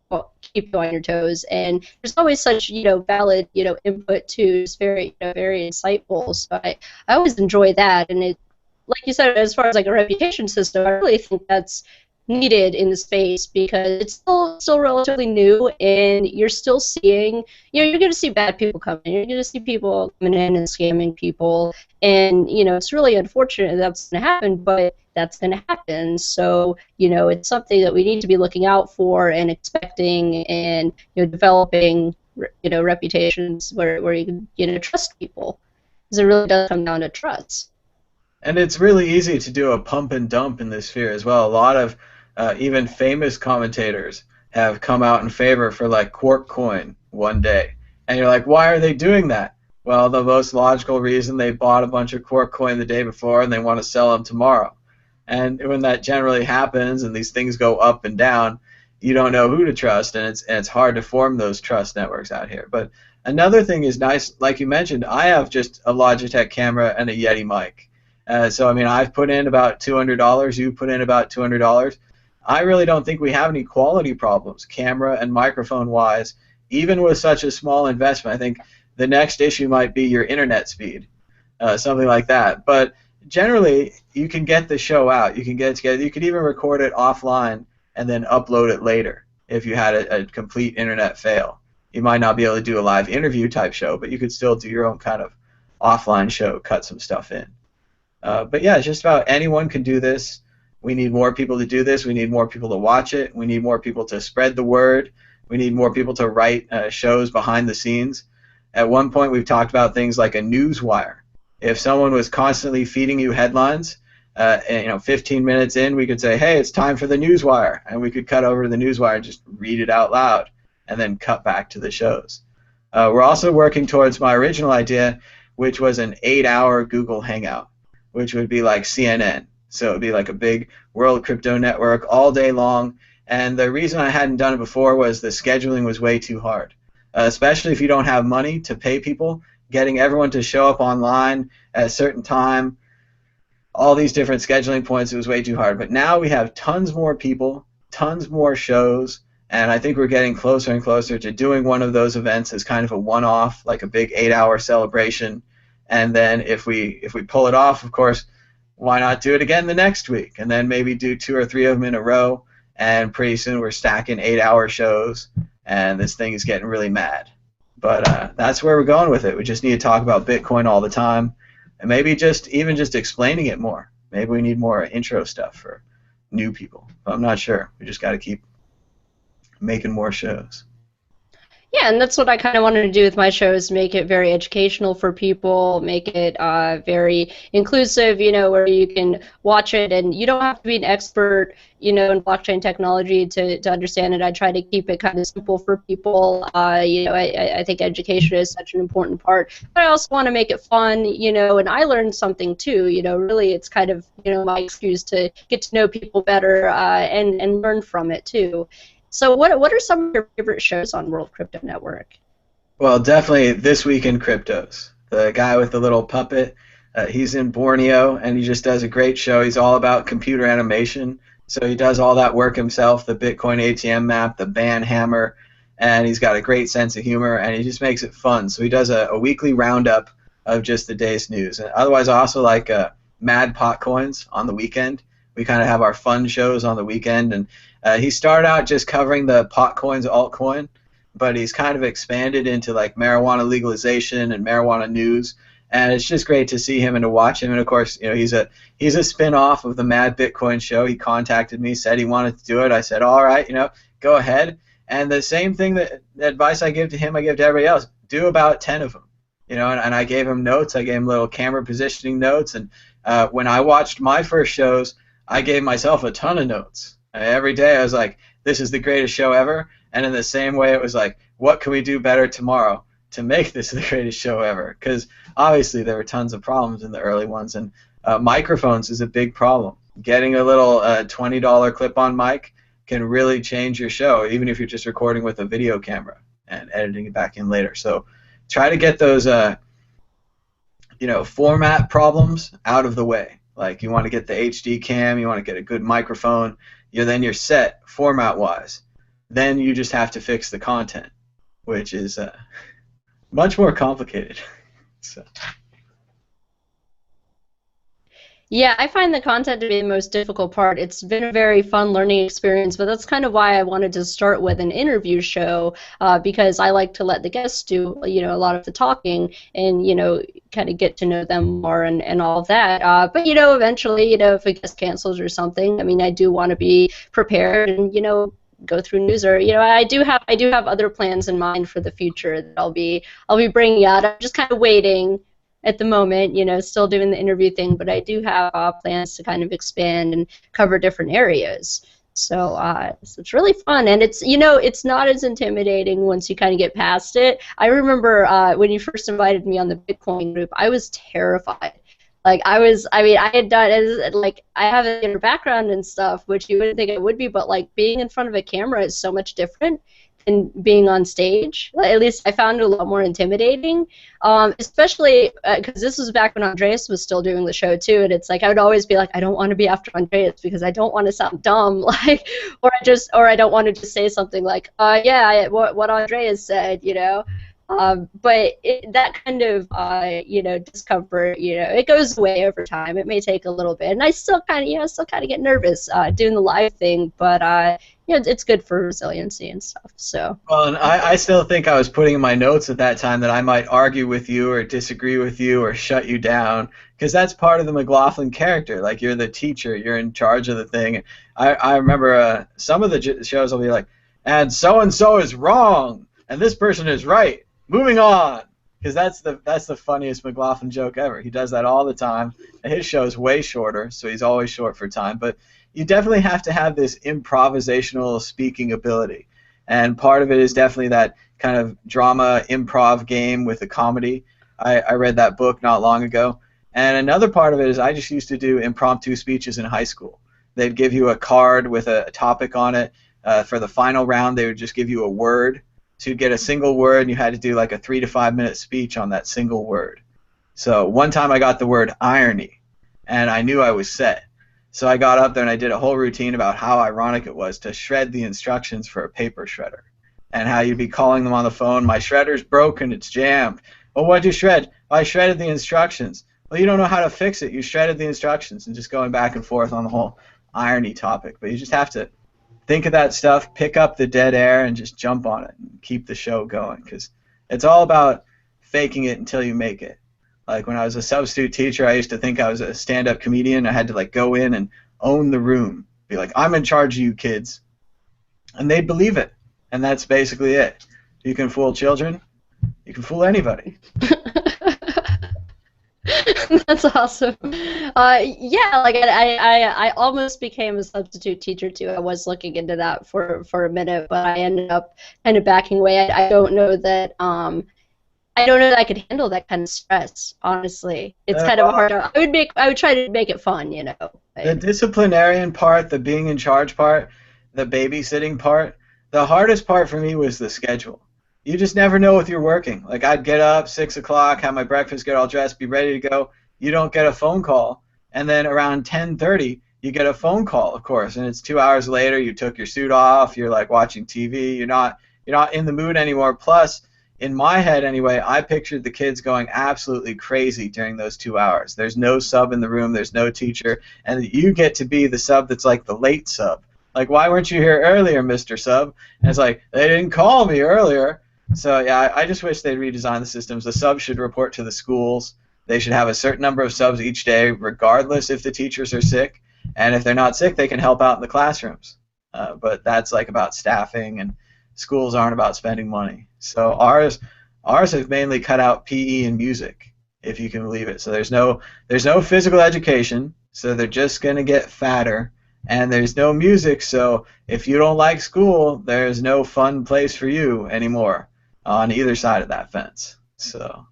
keep you on your toes, and there's always such valid input too. It's very very insightful. So I always enjoy that, and it, like you said, as far as like a reputation system, I really think that's needed in the space, because it's still relatively new, and you're still seeing, you're going to see bad people come in, you're going to see people coming in and scamming people, and it's really unfortunate that's going to happen, but that's going to happen. So it's something that we need to be looking out for and expecting, and developing reputations where you can trust people, because it really does come down to trust. And it's really easy to do a pump and dump in this sphere as well. A lot of even famous commentators have come out in favor for like Quark coin one day. And you're like, why are they doing that? Well, the most logical reason, they bought a bunch of Quark coin the day before and they want to sell them tomorrow. And when that generally happens and these things go up and down, you don't know who to trust, and it's hard to form those trust networks out here. But another thing is nice, like you mentioned, I have just a Logitech camera and a Yeti mic. So, I mean, I've put in about $200. You put in about $200. I really don't think we have any quality problems, camera and microphone-wise, even with such a small investment. I think the next issue might be your internet speed, something like that. But generally, you can get the show out. You can get it together. You could even record it offline and then upload it later if you had a complete internet fail. You might not be able to do a live interview type show, but you could still do your own kind of offline show, cut some stuff in. But yeah, it's just about anyone can do this. We need more people to do this. We need more people to watch it. We need more people to spread the word. We need more people to write shows behind the scenes. At one point, we've talked about things like a news wire. If someone was constantly feeding you headlines, 15 minutes in, we could say, hey, it's time for the news wire, and we could cut over to the news wire and just read it out loud, and then cut back to the shows. We're also working towards my original idea, which was an 8-hour Google Hangout, which would be like CNN. So it would be like a big World Crypto Network all day long, And the reason I hadn't done it before was the scheduling was way too hard, especially if you don't have money to pay people. Getting everyone to show up online at a certain time, all these different scheduling points, it was way too hard. But now we have tons more people, tons more shows, and I think we're getting closer and closer to doing one of those events as kind of a one-off, like a big 8-hour celebration. And then if we pull it off, of course, why not do it again the next week? And then maybe do 2 or 3 of them in a row, and pretty soon we're stacking 8-hour shows, and this thing is getting really mad. But that's where we're going with it. We just need to talk about Bitcoin all the time, and maybe even just explaining it more. Maybe we need more intro stuff for new people. I'm not sure. We just got to keep making more shows. Yeah, and that's what I kind of wanted to do with my shows, make it very educational for people, make it very inclusive, where you can watch it and you don't have to be an expert, in blockchain technology to understand it. I try to keep it kind of simple for people. I think education is such an important part, but I also want to make it fun, and I learned something too, really it's kind of, my excuse to get to know people better and learn from it too. So what are some of your favorite shows on World Crypto Network? Well, definitely This Week in Cryptos. The guy with the little puppet, he's in Borneo, and he just does a great show. He's all about computer animation, so he does all that work himself, the Bitcoin ATM map, the ban hammer, and he's got a great sense of humor, and he just makes it fun. So he does a weekly roundup of just the day's news. And otherwise, I also like Mad Potcoins on the weekend. We kind of have our fun shows on the weekend, and he started out just covering the Potcoins altcoin, but he's kind of expanded into like marijuana legalization and marijuana news, and it's just great to see him and to watch him. And of course, he's a spin-off of the Mad Bitcoin Show. He contacted me, said he wanted to do it. I said, all right, go ahead. And the same thing, the advice I give to him, I give to everybody else. Do about 10 of them, and I gave him notes. I gave him little camera positioning notes, and when I watched my first shows, I gave myself a ton of notes. Every day I was like, this is the greatest show ever. And in the same way, it was like, what can we do better tomorrow to make this the greatest show ever? Because obviously there were tons of problems in the early ones, and microphones is a big problem. Getting a little $20 clip-on mic can really change your show, even if you're just recording with a video camera and editing it back in later. So try to get those format problems out of the way. Like you want to get the HD cam, you want to get a good microphone, then you're set format-wise. Then you just have to fix the content, which is much more complicated. So. Yeah, I find the content to be the most difficult part. It's been a very fun learning experience, but that's kind of why I wanted to start with an interview show, because I like to let the guests do, a lot of the talking and, kind of get to know them more and all of that. But, eventually, if a guest cancels or something, I mean, I do want to be prepared and, go through news, or I do have other plans in mind for the future that I'll be bringing out. I'm just kind of waiting at the moment, still doing the interview thing, but I do have plans to kind of expand and cover different areas. So it's really fun, and it's not as intimidating once you kind of get past it. I remember when you first invited me on the Bitcoin group, I was terrified. Like I had done, like I have a theater background and stuff, which you wouldn't think it would be, but like being in front of a camera is so much different than being on stage. At least I found it a lot more intimidating, especially because this was back when Andreas was still doing the show too, and it's like I would always be like, I don't want to be after Andreas because I don't want to sound dumb, like, or I don't want to just say something like, what Andreas said, but that kind of, discomfort, it goes away over time. It may take a little bit, and I still kind of get nervous doing the live thing, but it's good for resiliency and stuff. So. Well, and I still think I was putting in my notes at that time that I might argue with you or disagree with you or shut you down, because that's part of the McLaughlin character. Like you're the teacher, you're in charge of the thing. I remember some of the shows I'll be like, and so is wrong, and this person is right. Moving on, because that's the funniest McLaughlin joke ever. He does that all the time. His show's way shorter, so he's always short for time. But you definitely have to have this improvisational speaking ability, and part of it is definitely that kind of drama improv game with a comedy. I read that book not long ago, and another part of it is I just used to do impromptu speeches in high school. They'd give you a card with a topic on it. For the final round, they would just give you a word. So you'd get a single word, and you had to do like a 3 to 5 minute speech on that single word. So one time I got the word irony, and I knew I was set. So I got up there and I did a whole routine about how ironic it was to shred the instructions for a paper shredder, and how you'd be calling them on the phone, my shredder's broken, it's jammed. Well, what'd you shred? I shredded the instructions. Well, you don't know how to fix it. You shredded the instructions, and just going back and forth on the whole irony topic. But you just have to think of that stuff, pick up the dead air, and just jump on it and keep the show going, because it's all about faking it until you make it. Like when I was a substitute teacher, I used to think I was a stand-up comedian. I had to like go in and own the room, be like, I'm in charge of you kids, and they'd believe it. And that's basically it. You can fool children, you can fool anybody. That's awesome. Yeah, like I almost became a substitute teacher too. I was looking into that for a minute, but I ended up kind of backing away. I don't know that I don't know that I could handle that kind of stress, honestly. It's kind of hard. I would try to make it fun, you know. The disciplinarian part, the being in charge part, the babysitting part, the hardest part for me was the schedule. You just never know if you're working. Like I'd get up 6 o'clock, have my breakfast, get all dressed, be ready to go. You don't get a phone call, and then around 10:30 you get a phone call, of course, and it's 2 hours later. You took your suit off. You're like watching TV. You're not in the mood anymore. Plus, in my head anyway, I pictured the kids going absolutely crazy during those 2 hours. There's no sub in the room. There's no teacher, and you get to be the sub that's like the late sub. Like, why weren't you here earlier, Mr. Sub? And it's like, they didn't call me earlier. So, yeah, I just wish they'd redesign the systems. The subs should report to the schools. They should have a certain number of subs each day, regardless if the teachers are sick. And if they're not sick, they can help out in the classrooms. But that's like about staffing, and schools aren't about spending money. So ours have mainly cut out PE and music, if you can believe it. So there's no physical education, so they're just going to get fatter. And there's no music, so if you don't like school, there's no fun place for you anymore on either side of that fence. So.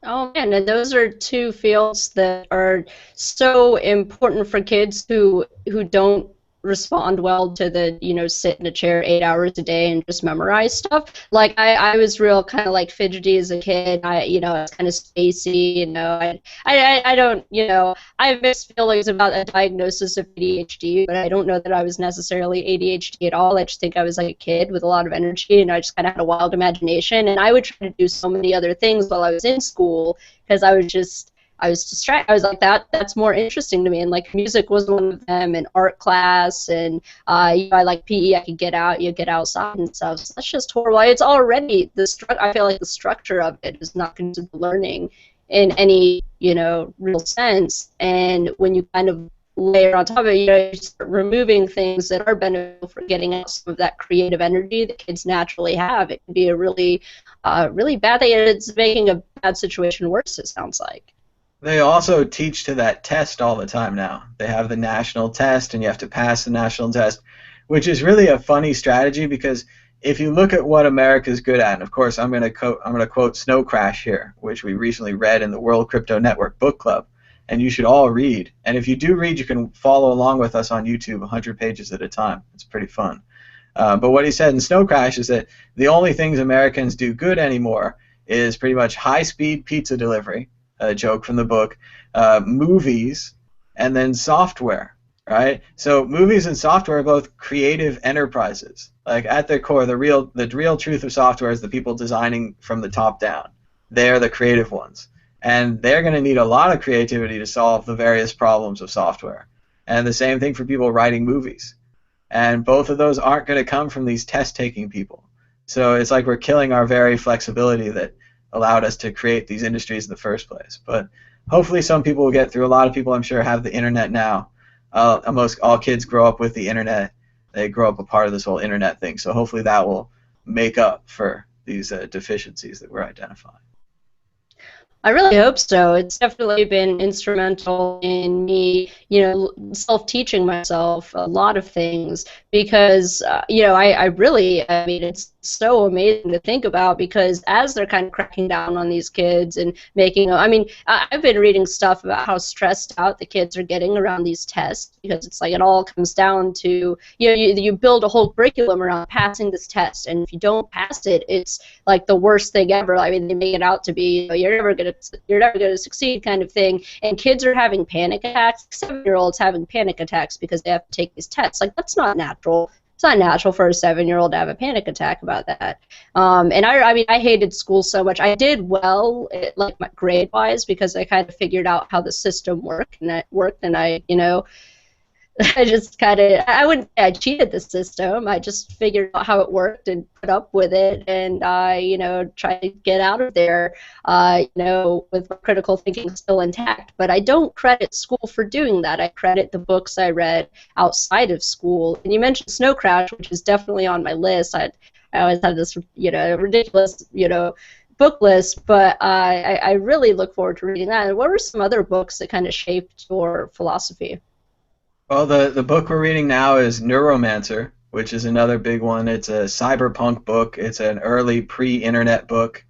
Oh man, and those are two fields that are so important for kids who don't respond well to the, you know, sit in a chair 8 hours a day and just memorize stuff. Like I was real kind of like fidgety as a kid. I was kind of spacey, you know. I don't, you know, I have mixed feelings about a diagnosis of ADHD, but I don't know that I was necessarily ADHD at all. I just think I was like a kid with a lot of energy, and I just kind of had a wild imagination, and I would try to do so many other things while I was in school because I was distracted. I was like, that's more interesting to me. And like music was one of them, and art class, and I like PE. I could get out, get outside and stuff. So that's just horrible. It's already I feel like the structure of it is not conducive to learning in any, you know, real sense. And when you kind of layer on top of it, you know, you start removing things that are beneficial for getting out some of that creative energy that kids naturally have. It can be a really bad thing, and it's making a bad situation worse, it sounds like. They also teach to that test all the time now. They have the national test, and you have to pass the national test, which is really a funny strategy, because if you look at what America's good at, and of course I'm going to quote Snow Crash here, which we recently read in the World Crypto Network book club, and you should all read. And if you do read, you can follow along with us on YouTube 100 pages at a time. It's pretty fun. But what he said in Snow Crash is that the only things Americans do good anymore is pretty much high-speed pizza delivery, a joke from the book, movies, and then software, right? So movies and software are both creative enterprises. Like at their core, the real truth of software is the people designing from the top down. They're the creative ones. And they're going to need a lot of creativity to solve the various problems of software. And the same thing for people writing movies. And both of those aren't going to come from these test-taking people. So it's like we're killing our very flexibility that allowed us to create these industries in the first place. But hopefully some people will get through. A lot of people, I'm sure, have the internet now. Almost all kids grow up with the internet. They grow up a part of this whole internet thing. So hopefully that will make up for these deficiencies that we're identifying. I really hope so. It's definitely been instrumental in me, self-teaching myself a lot of things because, I really, I mean, it's so amazing to think about because as they're kind of cracking down on these kids and making, I mean, I've been reading stuff about how stressed out the kids are getting around these tests because it's like it all comes down to, you build a whole curriculum around passing this test, and if you don't pass it, it's like the worst thing ever. I mean, they make it out to be, you're never gonna succeed kind of thing. And kids are having panic attacks. 7-year-olds having panic attacks because they have to take these tests. Like that's not natural. It's not natural for a 7-year-old to have a panic attack about that. And I mean, I hated school so much. I did well, like my grade wise, because I kind of figured out how the system worked, and I just kind of, I wouldn't say I cheated the system. I just figured out how it worked and put up with it, and I, try to get out of there, with my critical thinking still intact. But I don't credit school for doing that. I credit the books I read outside of school. And you mentioned Snow Crash, which is definitely on my list. I always have this, ridiculous, book list, but I really look forward to reading that. And what were some other books that kind of shaped your philosophy? Well, the book we're reading now is Neuromancer, which is another big one. It's a cyberpunk book. It's an early pre-internet book.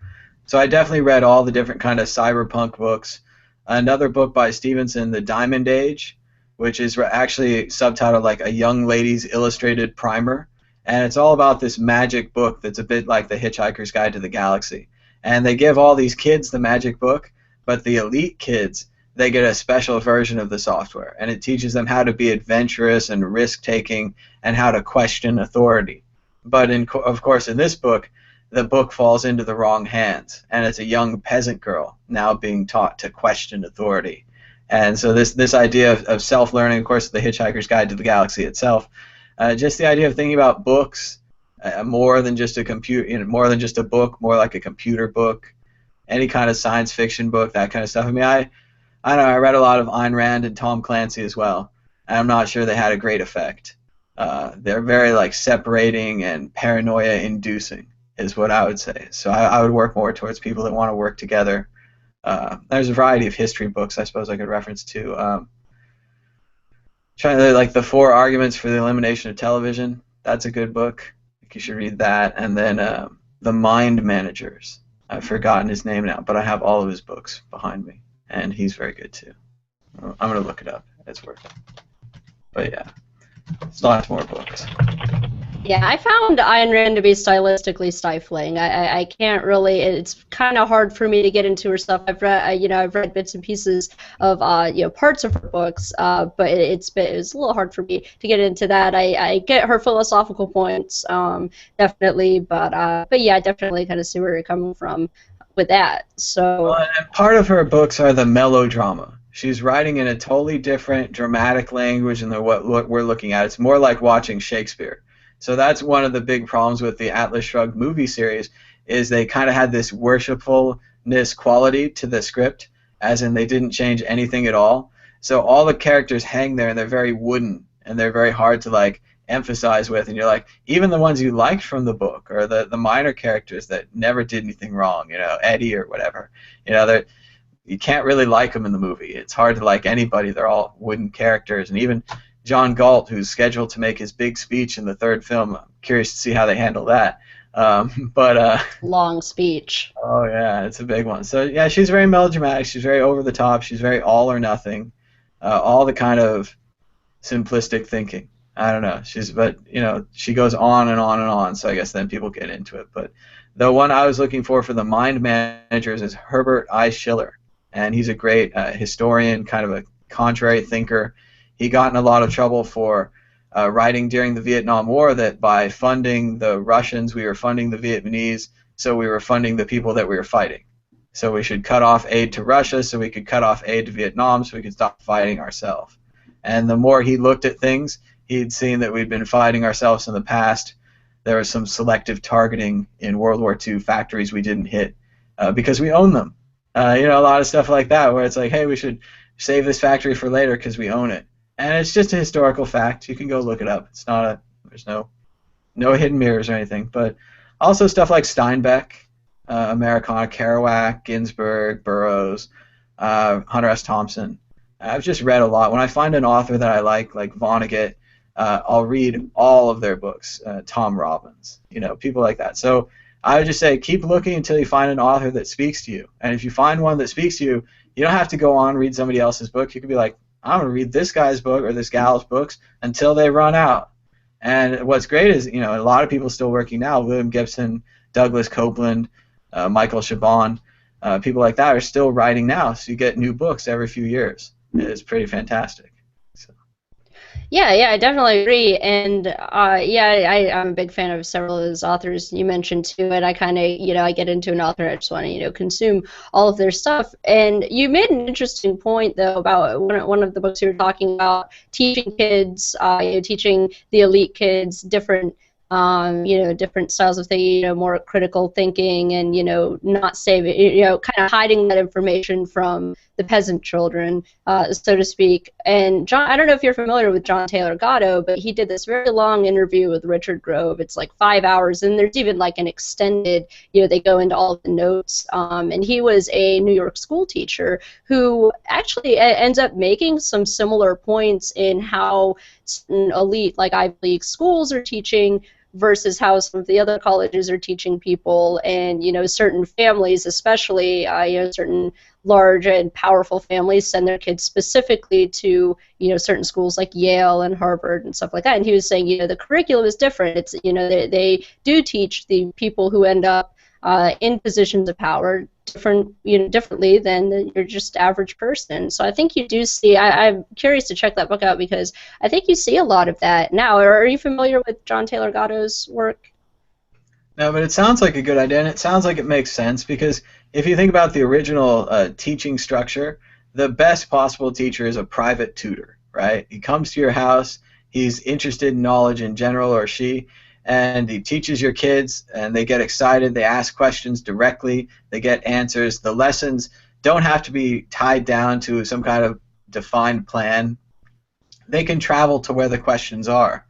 So I definitely read all the different kind of cyberpunk books. Another book by Stevenson, The Diamond Age, which is actually subtitled like A Young Lady's Illustrated Primer. And it's all about this magic book that's a bit like The Hitchhiker's Guide to the Galaxy. And they give all these kids the magic book, but the elite kids, they get a special version of the software, and it teaches them how to be adventurous and risk-taking and how to question authority. But of course, in this book, the book falls into the wrong hands, and it's a young peasant girl now being taught to question authority. And so this idea of self-learning, of course, the Hitchhiker's Guide to the Galaxy itself, just the idea of thinking about books more than just a computer, more than just a book, more like a computer book, any kind of science fiction book, that kind of stuff. I mean, I don't know, I read a lot of Ayn Rand and Tom Clancy as well, and I'm not sure they had a great effect. They're very like separating and paranoia-inducing is what I would say. So I would work more towards people that want to work together. There's a variety of history books I suppose I could reference to. Trying to like The Four Arguments for the Elimination of Television. That's a good book. I think you should read that. And then The Mind Managers. I've forgotten his name now, but I have all of his books behind me. And he's very good too. I'm going to look it up. It's worth it. But yeah, it's lots more books. Yeah, I found Ayn Rand to be stylistically stifling. I can't really. It's kind of hard for me to get into her stuff. I've read bits and pieces of parts of her books, but it's a little hard for me to get into that. I get her philosophical points, definitely, but yeah, I definitely kind of see where you're coming from with that. So. Well, and part of her books are the melodrama. She's writing in a totally different dramatic language than what we're looking at. It's more like watching Shakespeare. So that's one of the big problems with the Atlas Shrugged movie series, is they kind of had this worshipfulness quality to the script, as in they didn't change anything at all. So all the characters hang there, and they're very wooden, and they're very hard to like emphasize with. And you're like, even the ones you liked from the book, or the minor characters that never did anything wrong, Eddie or whatever, you can't really like them in the movie. It's hard to like anybody. They're all wooden characters, and even John Galt, who's scheduled to make his big speech in the third film. I'm curious to see how they handle that. Long speech. Oh yeah, it's a big one. So yeah, she's very melodramatic. She's very over the top. She's very all or nothing. All the kind of simplistic thinking. I don't know. She goes on and on and on. So I guess then people get into it. But the one I was looking for the Mind Managers is Herbert I. Schiller, and he's a great historian, kind of a contrary thinker. He got in a lot of trouble for writing during the Vietnam War that by funding the Russians, we were funding the Vietnamese, so we were funding the people that we were fighting. So we should cut off aid to Russia so we could cut off aid to Vietnam so we could stop fighting ourselves. And the more he looked at things, he'd seen that we'd been fighting ourselves in the past. There was some selective targeting in World War II factories we didn't hit because we own them. A lot of stuff like that where it's like, hey, we should save this factory for later because we own it. And it's just a historical fact. You can go look it up. It's not there's no hidden mirrors or anything. But also stuff like Steinbeck, Americana, Kerouac, Ginsberg, Burroughs, Hunter S. Thompson. I've just read a lot. When I find an author that I like Vonnegut, I'll read all of their books. Tom Robbins, people like that. So I would just say keep looking until you find an author that speaks to you. And if you find one that speaks to you, you don't have to go on and read somebody else's book. You could be like, I'm going to read this guy's book or this gal's books until they run out. And what's great is, a lot of people still working now. William Gibson, Douglas Copeland, Michael Chabon, people like that are still writing now. So you get new books every few years. It's pretty fantastic. So. Yeah, I definitely agree. And yeah, I'm a big fan of several of those authors you mentioned too. And I kind of, I get into an author, I just want to, consume all of their stuff. And you made an interesting point though about one of the books you were talking about, teaching kids, teaching the elite kids different different styles of thinking, more critical thinking and, not saving, kind of hiding that information from the peasant children, so to speak. And John, I don't know if you're familiar with John Taylor Gatto, but he did this very long interview with Richard Grove. It's like 5 hours, and there's even like an extended, they go into all of the notes. And he was a New York school teacher who actually ends up making some similar points in how elite, like Ivy League schools are teaching versus how some of the other colleges are teaching people, and certain families, especially certain large and powerful families, send their kids specifically to certain schools like Yale and Harvard and stuff like that. And he was saying the curriculum is different. It's they do teach the people who end up in positions of power differently than your just average person. So I think you do see. I'm curious to check that book out because I think you see a lot of that now. Are you familiar with John Taylor Gatto's work? No, but it sounds like a good idea, and it sounds like it makes sense because if you think about the original teaching structure, the best possible teacher is a private tutor, right? He comes to your house, he's interested in knowledge in general, or she, and he teaches your kids, and they get excited, they ask questions directly, they get answers. The lessons don't have to be tied down to some kind of defined plan. They can travel to where the questions are.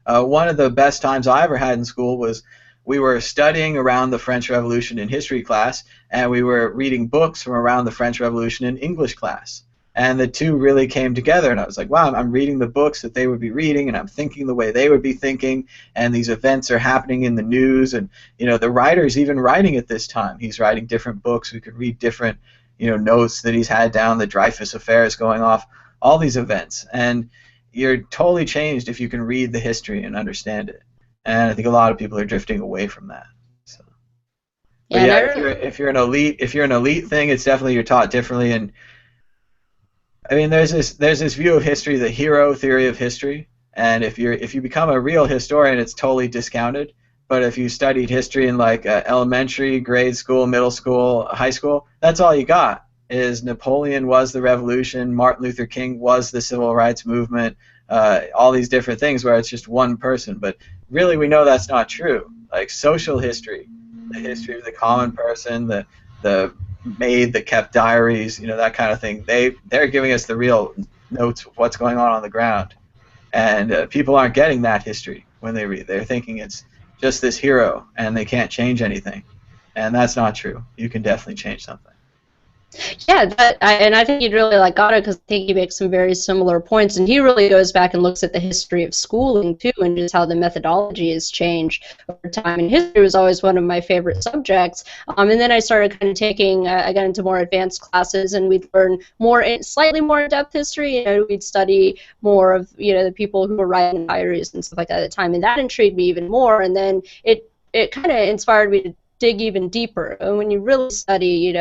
One of the best times I ever had in school was we were studying around the French Revolution in history class, and we were reading books from around the French Revolution in English class. And the two really came together, and I was like, wow, I'm reading the books that they would be reading, and I'm thinking the way they would be thinking, and these events are happening in the news, and the writer's even writing at this time. He's writing different books. We could read different notes that he's had down, the Dreyfus Affair is going off, all these events. And you're totally changed if you can read the history and understand it. And I think a lot of people are drifting away from that. So. But yeah, if you're an elite thing, it's definitely you're taught differently. And I mean, there's this view of history, the hero theory of history. And if you become a real historian, it's totally discounted. But if you studied history in like elementary, grade school, middle school, high school, that's all you got. Is Napoleon was the revolution, Martin Luther King was the civil rights movement, all these different things where it's just one person. But really, we know that's not true. Like social history, the history of the common person, the maid that kept diaries, that kind of thing. They're giving us the real notes of what's going on the ground, and people aren't getting that history when they read. They're thinking it's just this hero, and they can't change anything, and that's not true. You can definitely change something. Yeah, and I think you'd really like Gatto because I think he makes some very similar points, and he really goes back and looks at the history of schooling too, and just how the methodology has changed over time. And history was always one of my favorite subjects. And then I started kind of taking, I got into more advanced classes, and we'd learn slightly more in-depth history. We'd study more of the people who were writing diaries and stuff like that at the time, and that intrigued me even more. And then it kind of inspired me to dig even deeper. And when you really study,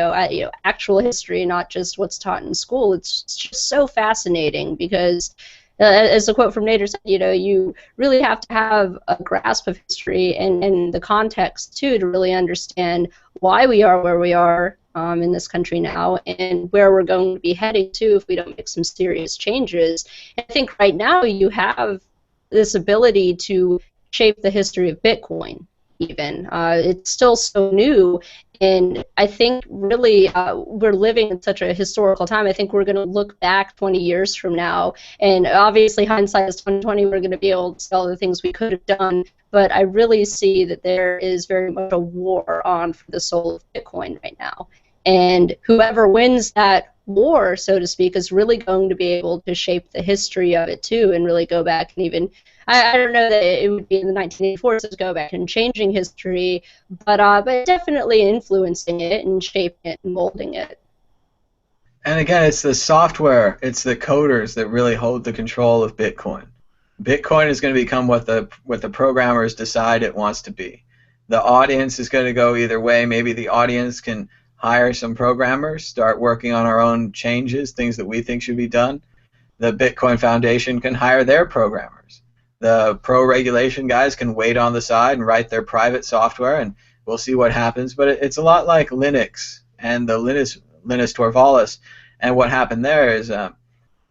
actual history, not just what's taught in school, it's just so fascinating because, as the quote from Nader said, you really have to have a grasp of history and the context too to really understand why we are where we are in this country now and where we're going to be heading to if we don't make some serious changes. And I think right now you have this ability to shape the history of Bitcoin. Even it's still so new, And I think really we're living in such a historical time. I think we're going to look back 20 years from now, and obviously hindsight is 2020. We're going to be able to see all the things we could have done, but I really see that there is very much a war on for the soul of Bitcoin right now. And whoever wins that war, so to speak, is really going to be able to shape the history of it too, and really go back and even, I don't know that it would be in the 1984s to go back and changing history, but definitely influencing it and shaping it and molding it. And again, it's the software, it's the coders that really hold the control of Bitcoin. Bitcoin is going to become what the programmers decide it wants to be. The audience is going to go either way. Maybe the audience can hire some programmers, start working on our own changes, things that we think should be done. The Bitcoin Foundation can hire their programmers. The pro-regulation guys can wait on the side and write their private software, and we'll see what happens. But it's a lot like Linux and the Linus Torvalds. And what happened there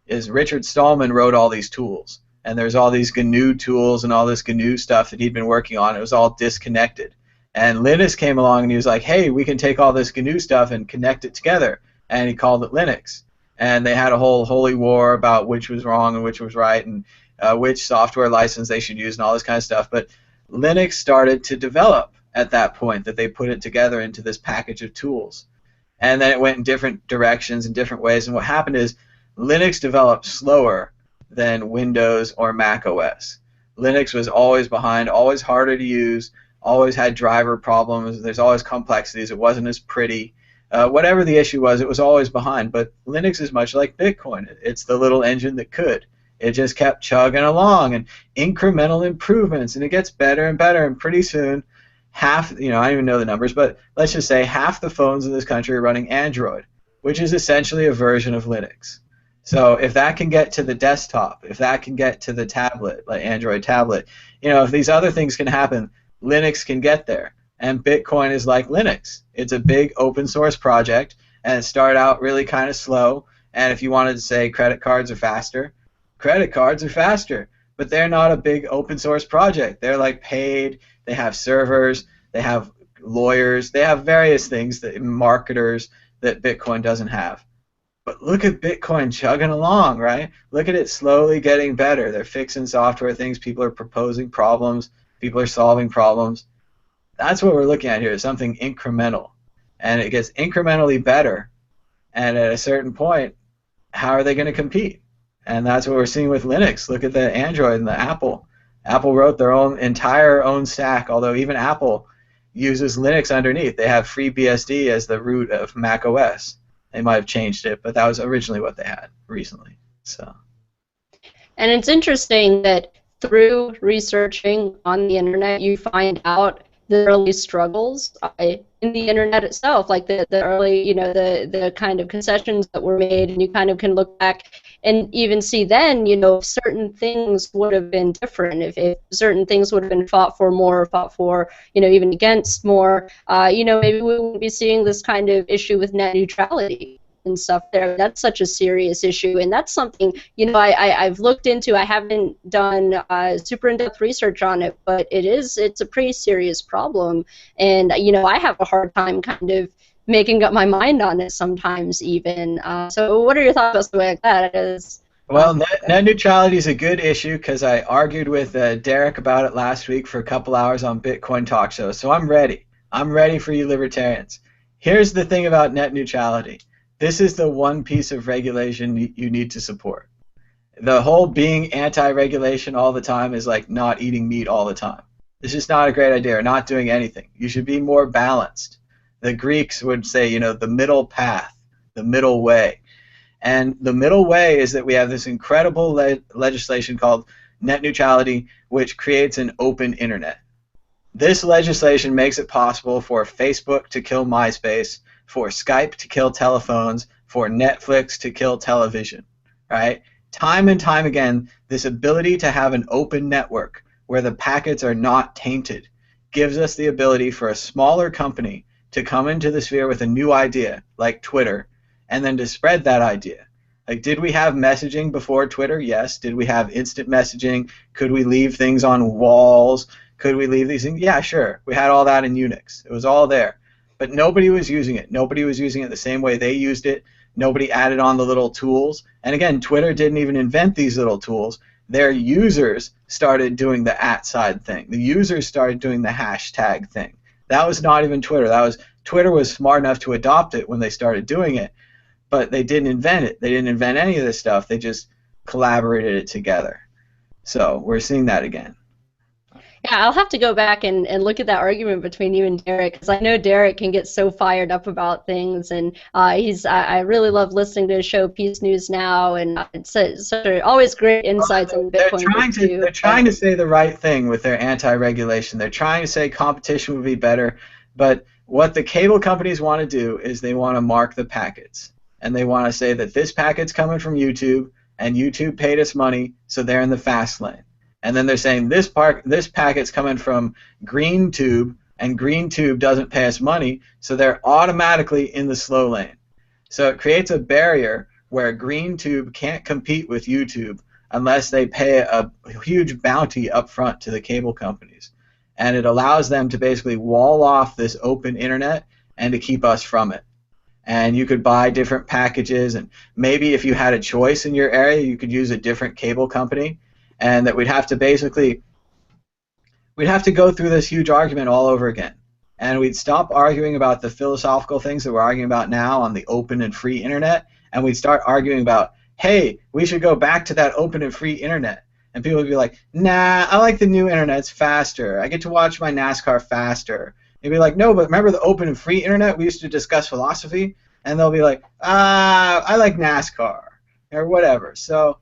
is Richard Stallman wrote all these tools. And there's all these GNU tools and all this GNU stuff that he'd been working on. It was all disconnected. And Linus came along and he was like, hey, we can take all this GNU stuff and connect it together. And he called it Linux. And they had a whole holy war about which was wrong and which was right, and which software license they should use and all this kind of stuff. But Linux started to develop at that point, that they put it together into this package of tools. And then it went in different directions and different ways. And what happened is Linux developed slower than Windows or Mac OS. Linux was always behind, always harder to use, always had driver problems. There's always complexities. It wasn't as pretty. Whatever the issue was, it was always behind. But Linux is much like Bitcoin. It's the little engine that could. It just kept chugging along, and incremental improvements, and it gets better and better. And pretty soon, half, I don't even know the numbers, but let's just say half the phones in this country are running Android, which is essentially a version of Linux. So if that can get to the desktop, if that can get to the tablet, like Android tablet, if these other things can happen, Linux can get there. And Bitcoin is like Linux. It's a big open source project, and it started out really kind of slow. And if you wanted to say credit cards are faster, but they're not a big open source project. They're like paid, they have servers, they have lawyers, they have various things, that marketers, that Bitcoin doesn't have. But look at Bitcoin chugging along, right? Look at it slowly getting better. They're fixing software things. People are proposing problems. People are solving problems. That's what we're looking at here, is something incremental. And it gets incrementally better. And at a certain point, how are they going to compete? And that's what we're seeing with Linux. Look at the Android and the Apple. Apple wrote their entire own stack, although even Apple uses Linux underneath. They have FreeBSD as the root of Mac OS. They might have changed it, but that was originally what they had recently. So. And it's interesting that through researching on the internet, you find out the early struggles in the internet itself, like the early, the kind of concessions that were made, and you kind of can look back and even see then, certain things would have been different if certain things would have been fought for, even against more, maybe we wouldn't be seeing this kind of issue with net neutrality and stuff there. That's such a serious issue, and that's something, I've looked into. I haven't done super in-depth research on it, but it's a pretty serious problem, and I have a hard time kind of making up my mind on it sometimes even. So what are your thoughts about something like that? Well, net neutrality is a good issue, because I argued with Derek about it last week for a couple hours on Bitcoin Talk Show, so I'm ready. I'm ready for you libertarians. Here's the thing about net neutrality. This is the one piece of regulation you need to support. The whole being anti-regulation all the time is like not eating meat all the time. It's just not a great idea, or not doing anything. You should be more balanced. The Greeks would say, the middle path, the middle way. And the middle way is that we have this incredible legislation called net neutrality, which creates an open internet. This legislation makes it possible for Facebook to kill MySpace, for Skype to kill telephones, for Netflix to kill television, right? Time and time again, this ability to have an open network where the packets are not tainted gives us the ability for a smaller company to come into the sphere with a new idea, like Twitter, and then to spread that idea. Like, did we have messaging before Twitter? Yes. Did we have instant messaging? Could we leave things on walls? Could we leave these things? Yeah, sure. We had all that in Unix. It was all there. but nobody was using it. Nobody was using it the same way they used it. Nobody added on the little tools. And again, Twitter didn't even invent these little tools. Their users started doing the @side thing. The users started doing the hashtag thing. That was not even Twitter. Twitter was smart enough to adopt it when they started doing it, but they didn't invent it. They didn't invent any of this stuff. They just collaborated it together. So we're seeing that again. Yeah, I'll have to go back and look at that argument between you and Derek, because I know Derek can get so fired up about things, and I really love listening to his show Peace News Now, and it's such always great insights on the Bitcoin too. They're trying to say the right thing with their anti-regulation. They're trying to say competition would be better, but what the cable companies want to do is they want to mark the packets, and they want to say that this packet's coming from YouTube, and YouTube paid us money, so they're in the fast lane. And then they're saying this packet's coming from GreenTube, and GreenTube doesn't pay us money, so they're automatically in the slow lane. So it creates a barrier where GreenTube can't compete with YouTube unless they pay a huge bounty up front to the cable companies. And it allows them to basically wall off this open internet and to keep us from it. And you could buy different packages, and maybe if you had a choice in your area, you could use a different cable company. And that we'd have to go through this huge argument all over again. And we'd stop arguing about the philosophical things that we're arguing about now on the open and free internet, and we'd start arguing about, hey, we should go back to that open and free internet. And people would be like, nah, I like the new internet, it's faster. I get to watch my NASCAR faster. You'd be like, no, but remember the open and free internet? We used to discuss philosophy. And they'll be like, I like NASCAR, or whatever. So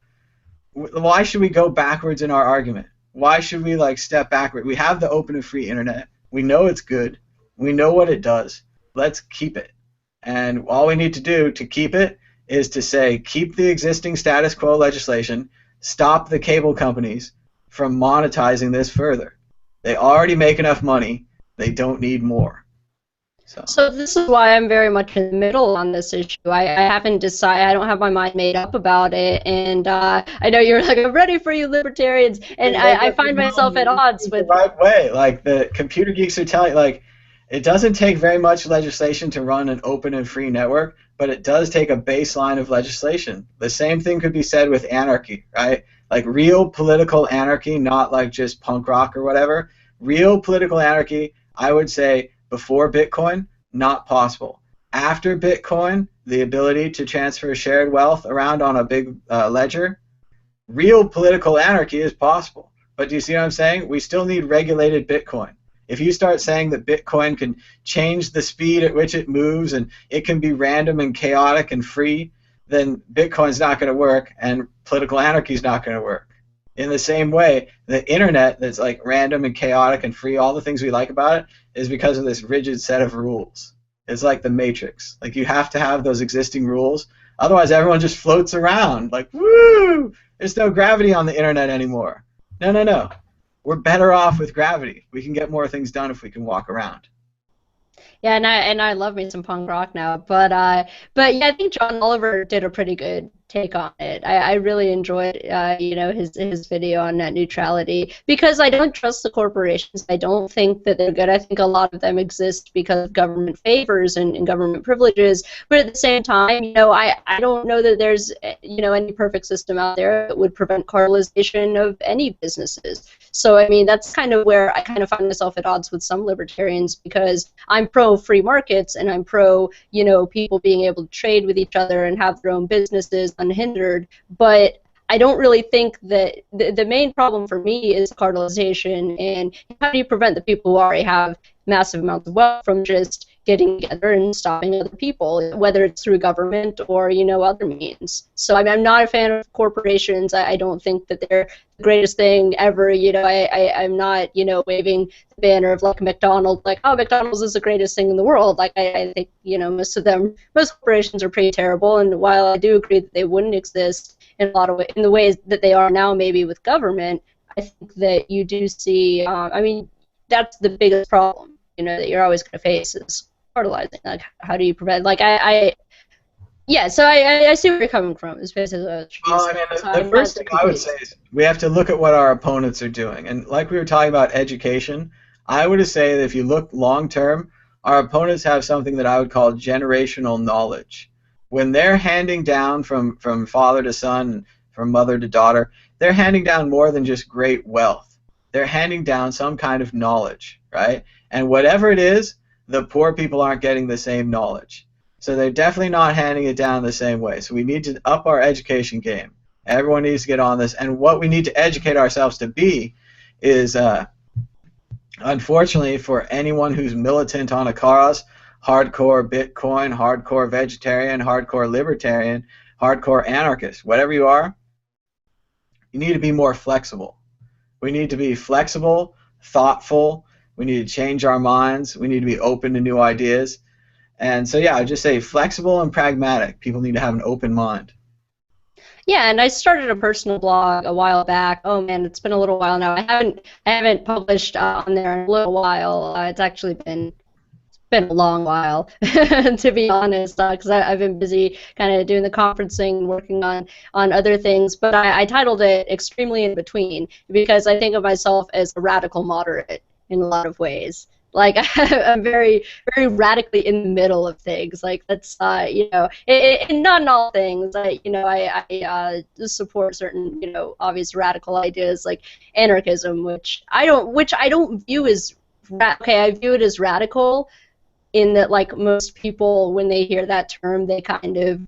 why should we go backwards in our argument? Why should we step backward? We have the open and free internet. We know it's good. We know what it does. Let's keep it. And all we need to do to keep it is to say, keep the existing status quo legislation, stop the cable companies from monetizing this further. They already make enough money. They don't need more. So this is why I'm very much in the middle on this issue. I haven't decided. I don't have my mind made up about it, and I know you're like, I'm ready for you libertarians, and I find myself at odds with the right way. Like the computer geeks are telling, it doesn't take very much legislation to run an open and free network, but it does take a baseline of legislation. The same thing could be said with anarchy, right? Like real political anarchy, not like just punk rock or whatever. Real political anarchy, I would say, before Bitcoin, not possible. After Bitcoin, the ability to transfer shared wealth around on a big ledger, real political anarchy is possible. But do you see what I'm saying? We still need regulated Bitcoin. If you start saying that Bitcoin can change the speed at which it moves and it can be random and chaotic and free, then Bitcoin's not going to work and political anarchy is not going to work. In the same way, the internet that's like random and chaotic and free, all the things we like about it, is because of this rigid set of rules. It's like the Matrix. Like you have to have those existing rules, otherwise everyone just floats around like, woo! There's no gravity on the internet anymore. No, no, no. We're better off with gravity. We can get more things done if we can walk around. Yeah, and I love me some punk rock now, but yeah, I think John Oliver did a pretty good take on it. I really enjoyed his video on net neutrality, because I don't trust the corporations. I don't think that they're good. I think a lot of them exist because of government favors and government privileges, but at the same time, I don't know that there's any perfect system out there that would prevent cartelization of any businesses. So I mean, that's kind of where I kind of find myself at odds with some libertarians, because I'm pro free markets and I'm pro people being able to trade with each other and have their own businesses unhindered, but I don't really think that the main problem for me is cartelization, and how do you prevent the people who already have massive amounts of wealth from just getting together and stopping other people, whether it's through government or other means. So I'm not a fan of corporations. I don't think that they're the greatest thing ever. I'm not waving the banner of like McDonald's, like, oh, McDonald's is the greatest thing in the world. Like I think most corporations are pretty terrible, and while I do agree that they wouldn't exist in a lot of ways, in the ways that they are now, maybe with government, I think that you do see. I mean, that's the biggest problem that you're always going to face is cartelizing. Like, how do you prevent? Like, so I see where you're coming from. It's basically the first thing I would say is we have to look at what our opponents are doing. And like we were talking about education, I would say that if you look long term, our opponents have something that I would call generational knowledge. When they're handing down from father to son, from mother to daughter, they're handing down more than just great wealth. They're handing down some kind of knowledge, right? And whatever it is, the poor people aren't getting the same knowledge. So they're definitely not handing it down the same way. So we need to up our education game. Everyone needs to get on this. And what we need to educate ourselves to be is, unfortunately, for anyone who's militant on a cause, hardcore Bitcoin, hardcore vegetarian, hardcore libertarian, hardcore anarchist, whatever you are, you need to be more flexible. We need to be flexible, thoughtful. We need to change our minds. We need to be open to new ideas. And so, yeah, I would just say flexible and pragmatic. People need to have an open mind. Yeah, and I started a personal blog a while back. Oh man, it's been a little while now. I haven't published on there in a little while. It's actually been a long while, to be honest, because I've been busy kind of doing the conferencing and working on other things. But I titled it Extremely in Between because I think of myself as a radical moderate in a lot of ways. Like I'm very, very radically in the middle of things. Like that's, not in all things. I support certain, obvious radical ideas like anarchism, which I don't view as okay. I view it as radical in that, like, most people, when they hear that term, they kind of,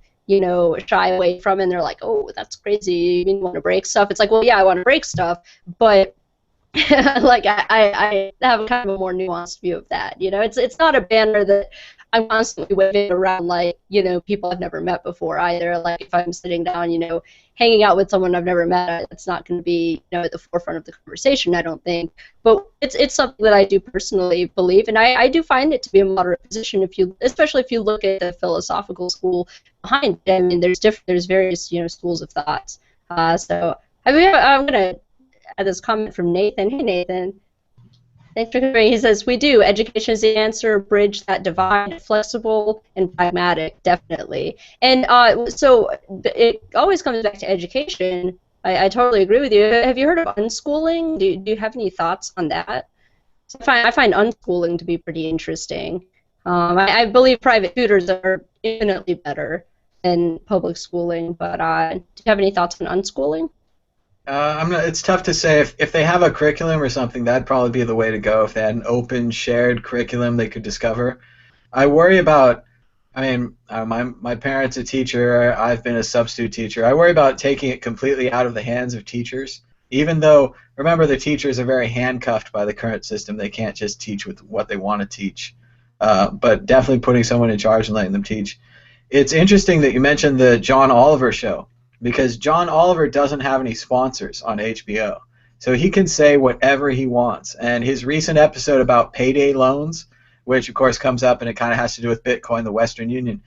shy away from it, and they're like, oh, that's crazy, you mean you want to break stuff? It's like, well, yeah, I want to break stuff, but like I have kind of a more nuanced view of that. It's not a banner that I'm constantly waving around like, people I've never met before either. Like if I'm sitting down, hanging out with someone I've never met, it's not going to be, at the forefront of the conversation, I don't think. But it's something that I do personally believe, and I do find it to be a moderate position especially if you look at the philosophical school behind it. I mean, there's various, schools of thoughts. So I'm gonna add this comment from Nathan. Hey, Nathan. Thanks for coming. He says, we do. Education is the answer, bridge that divide, flexible and pragmatic, definitely. And so it always comes back to education. I totally agree with you. Have you heard of unschooling? Do you have any thoughts on that? So I find unschooling to be pretty interesting. I believe private tutors are infinitely better than public schooling, but do you have any thoughts on unschooling? It's tough to say. If they have a curriculum or something, that'd probably be the way to go. If they had an open, shared curriculum they could discover. I worry about, my parents are a teacher. I've been a substitute teacher. I worry about taking it completely out of the hands of teachers. Even though, remember, the teachers are very handcuffed by the current system. They can't just teach with what they want to teach. But definitely putting someone in charge and letting them teach. It's interesting that you mentioned the John Oliver show, because John Oliver doesn't have any sponsors on HBO. So he can say whatever he wants. And his recent episode about payday loans, which of course comes up and it kind of has to do with Bitcoin, the Western Union,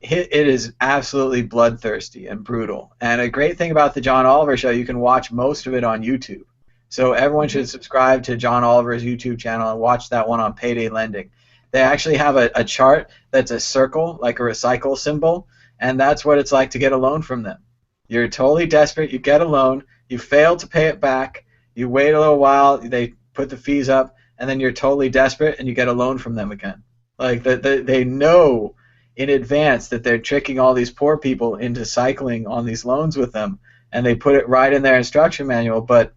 it is absolutely bloodthirsty and brutal. And a great thing about the John Oliver show, you can watch most of it on YouTube. So everyone should subscribe to John Oliver's YouTube channel and watch that one on payday lending. They actually have a chart that's a circle, like a recycle symbol, and that's what it's like to get a loan from them. You're totally desperate, you get a loan, you fail to pay it back, you wait a little while, they put the fees up, and then you're totally desperate and you get a loan from them again. Like they know in advance that they're tricking all these poor people into cycling on these loans with them, and they put it right in their instruction manual. But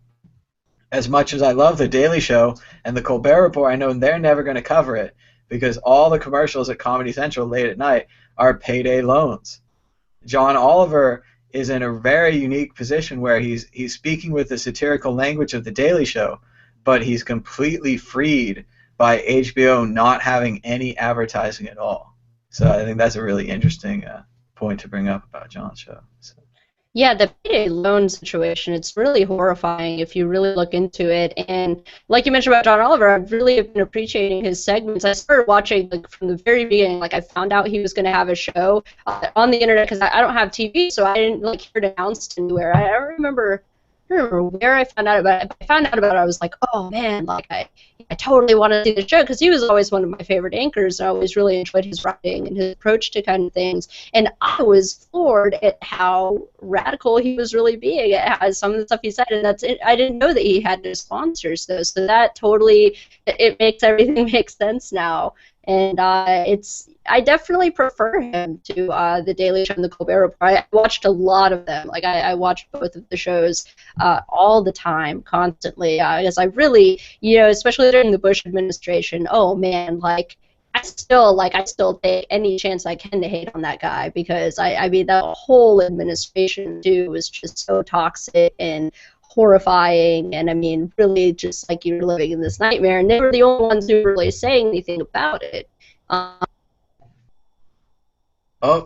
as much as I love The Daily Show and The Colbert Report, I know they're never going to cover it because all the commercials at Comedy Central late at night are payday loans. John Oliver is in a very unique position where he's speaking with the satirical language of The Daily Show, but he's completely freed by HBO not having any advertising at all. So I think that's a really interesting point to bring up about John's show. So. Yeah, the payday loan situation, it's really horrifying if you really look into it. And like you mentioned about John Oliver, I've really been appreciating his segments. I started watching like from the very beginning. Like I found out he was going to have a show on the internet because I don't have TV, so I didn't like hear it announced anywhere. I don't remember where I found out about it. But I found out about it, I was like, oh man, like I totally want to see the show because he was always one of my favorite anchors. I always really enjoyed his writing and his approach to kind of things. And I was floored at how radical he was really being at some of the stuff he said. And that's it. I didn't know that he had no sponsors though. So that totally, it makes everything make sense now. and I definitely prefer him to the Daily Show and the Colbert Report. I watched a lot of them. Like I watched both of the shows all the time, constantly, because I really, especially during the Bush administration. Oh man, like. I still take any chance I can to hate on that guy because I mean that whole administration too was just so toxic and horrifying, and I mean really just like you're living in this nightmare, and they were the only ones who were really saying anything about it. Oh,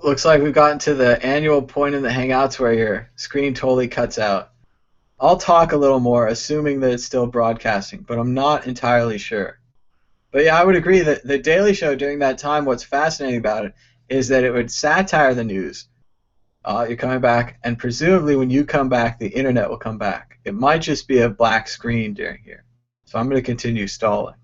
looks like we've gotten to the annual point in the Hangouts where your screen totally cuts out. I'll talk a little more, assuming that it's still broadcasting, but I'm not entirely sure. But yeah, I would agree that the Daily Show during that time, what's fascinating about it is that it would satire the news. You're coming back, and presumably when you come back, the internet will come back. It might just be a black screen during here. So I'm going to continue stalling.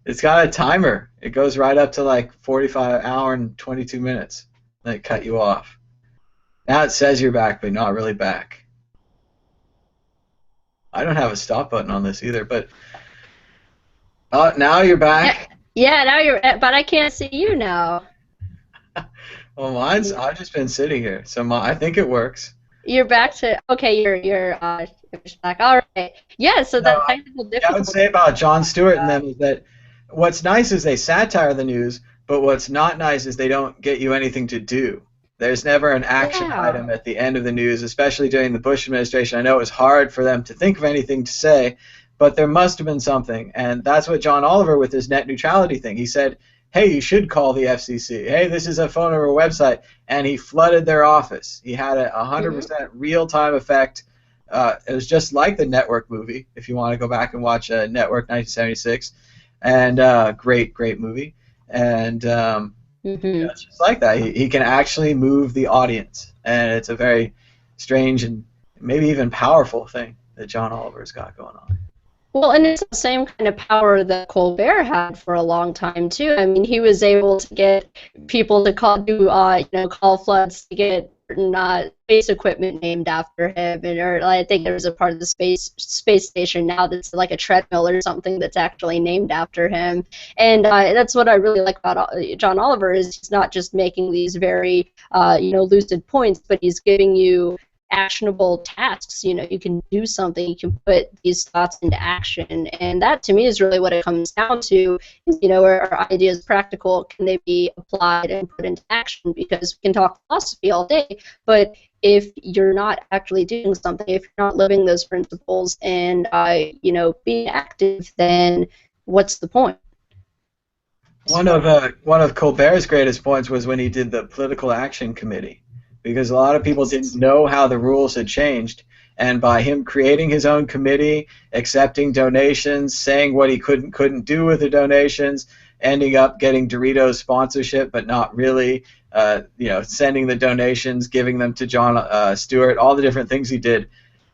It's got a timer. It goes right up to like 45 hour and 22 minutes. Then it cut you off. Now it says you're back, but not really back. I don't have a stop button on this either, but now you're back. Yeah, now you're, but I can't see you now. Well, I've just been sitting here, so I think it works. You're back to okay. You're back. All right. Yeah. So that technical difficulty. I would say about Jon Stewart and them is that what's nice is they satire the news, but what's not nice is they don't get you anything to do. There's never an action item at the end of the news, especially during the Bush administration. I know it was hard for them to think of anything to say, but there must have been something, and that's what John Oliver with his net neutrality thing. He said, hey, you should call the FCC. Hey, this is a phone or a website, and he flooded their office. He had a 100% real-time effect. It was just like the Network movie, if you want to go back and watch Network 1976, and great movie. And it's just like that. He can actually move the audience, and it's a very strange and maybe even powerful thing that John Oliver's got going on. Well, and it's the same kind of power that Colbert had for a long time too. I mean, he was able to get people to call floods to get space equipment named after him, or I think there's a part of the space station now that's like a treadmill or something that's actually named after him. And that's what I really like about John Oliver is he's not just making these very lucid points, but he's giving you actionable tasks. You can do something, you can put these thoughts into action, and that to me is really what it comes down to. Are ideas practical? Can they be applied and put into action? Because we can talk philosophy all day, but if you're not actually doing something, if you're not living those principles and being active, then what's the point? One of Colbert's greatest points was when he did the Political Action Committee, because a lot of people didn't know how the rules had changed, and by him creating his own committee, accepting donations, saying what he couldn't do with the donations, ending up getting Doritos sponsorship but not really, sending the donations, giving them to Jon Stewart, all the different things he did,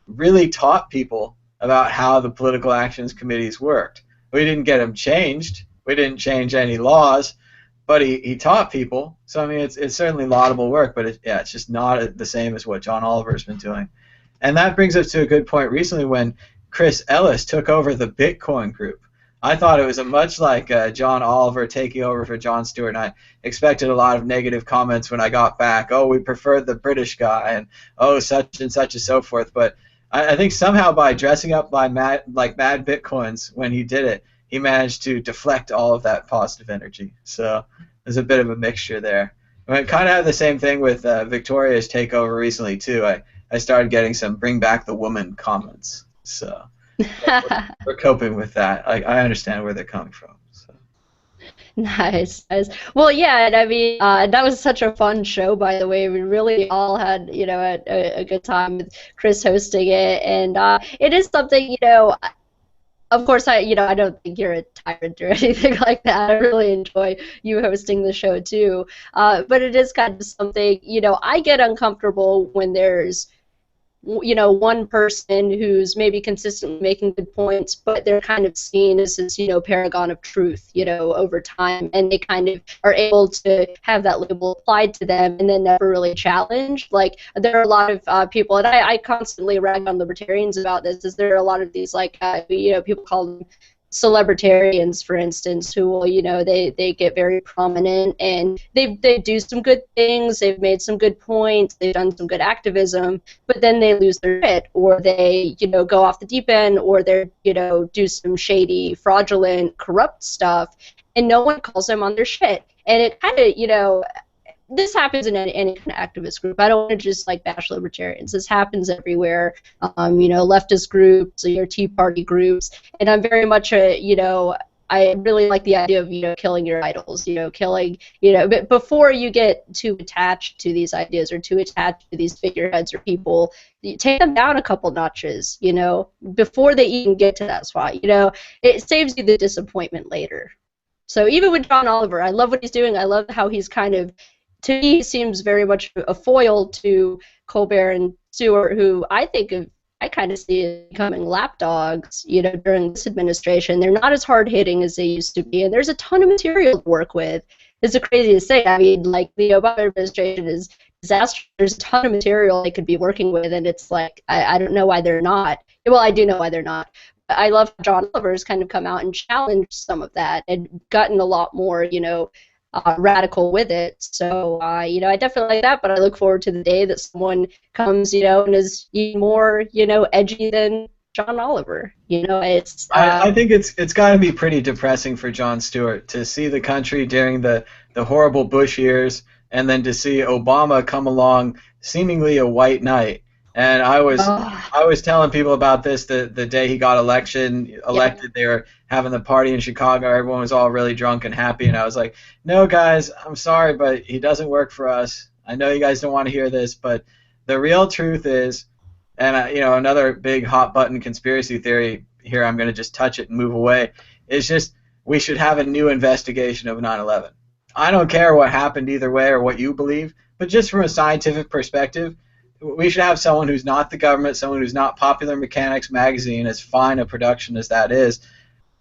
really taught people about how the political actions committees worked. We didn't get them changed. We didn't change any laws. But he taught people, so I mean it's certainly laudable work, but it's just not the same as what John Oliver's been doing. And that brings us to a good point recently when Chris Ellis took over the Bitcoin group. I thought it was a much like John Oliver taking over for Jon Stewart, and I expected a lot of negative comments when I got back. Oh, we preferred the British guy, and oh, such and such and so forth. But I think somehow by dressing up like Mad Bitcoins when he did it, he managed to deflect all of that positive energy. So there's a bit of a mixture there. I kind of had the same thing with Victoria's takeover recently, too. I started getting some bring back the woman comments. So we're coping with that. I understand where they're coming from. So. Nice. Well, yeah, and I mean, that was such a fun show, by the way. We really all had, a good time with Chris hosting it. And it is something, of course, I don't think you're a tyrant or anything like that. I really enjoy you hosting the show too. But it is kind of something, I get uncomfortable when there's, one person who's maybe consistently making good points, but they're kind of seen as this, paragon of truth, over time, and they kind of are able to have that label applied to them and then never really challenged. Like, there are a lot of people, and I constantly rag on libertarians about this, is there are a lot of these, like, people call them celebritarians, for instance, who will, they get very prominent and they do some good things, they've made some good points, they've done some good activism, but then they lose their shit, or they, go off the deep end, or they, do some shady, fraudulent, corrupt stuff, and no one calls them on their shit. And it kind of, this happens in any kind of activist group. I don't want to just like bash libertarians. This happens everywhere. Leftist groups, Tea Party groups, and I'm very much I really like the idea of killing your idols. Killing but before you get too attached to these ideas or too attached to these figureheads or people, you take them down a couple notches. Before they even get to that spot. It saves you the disappointment later. So even with John Oliver, I love what he's doing. I love how he's kind of, to me, he seems very much a foil to Colbert and Stewart, who I kind of see as becoming lapdogs, during this administration. They're not as hard-hitting as they used to be, and there's a ton of material to work with. It's the craziest thing. I mean, like, the Obama administration is disastrous. There's a ton of material they could be working with, and it's like, I don't know why they're not. Well, I do know why they're not. I love how John Oliver's kind of come out and challenged some of that and gotten a lot more, radical with it. So, I definitely like that, but I look forward to the day that someone comes, and is even more, edgy than John Oliver. I think it's got to be pretty depressing for Jon Stewart to see the country during the horrible Bush years, and then to see Obama come along, seemingly a white knight. And I was telling people about this the day he got elected. Yeah. They were having the party in Chicago. Everyone was all really drunk and happy, and I was like, "No, guys, I'm sorry, but he doesn't work for us. I know you guys don't want to hear this, but the real truth is," and another big hot button conspiracy theory here. I'm going to just touch it and move away. Is just we should have a new investigation of 9/11. I don't care what happened either way or what you believe, but just from a scientific perspective, we should have someone who's not the government, someone who's not Popular Mechanics magazine, as fine a production as that is,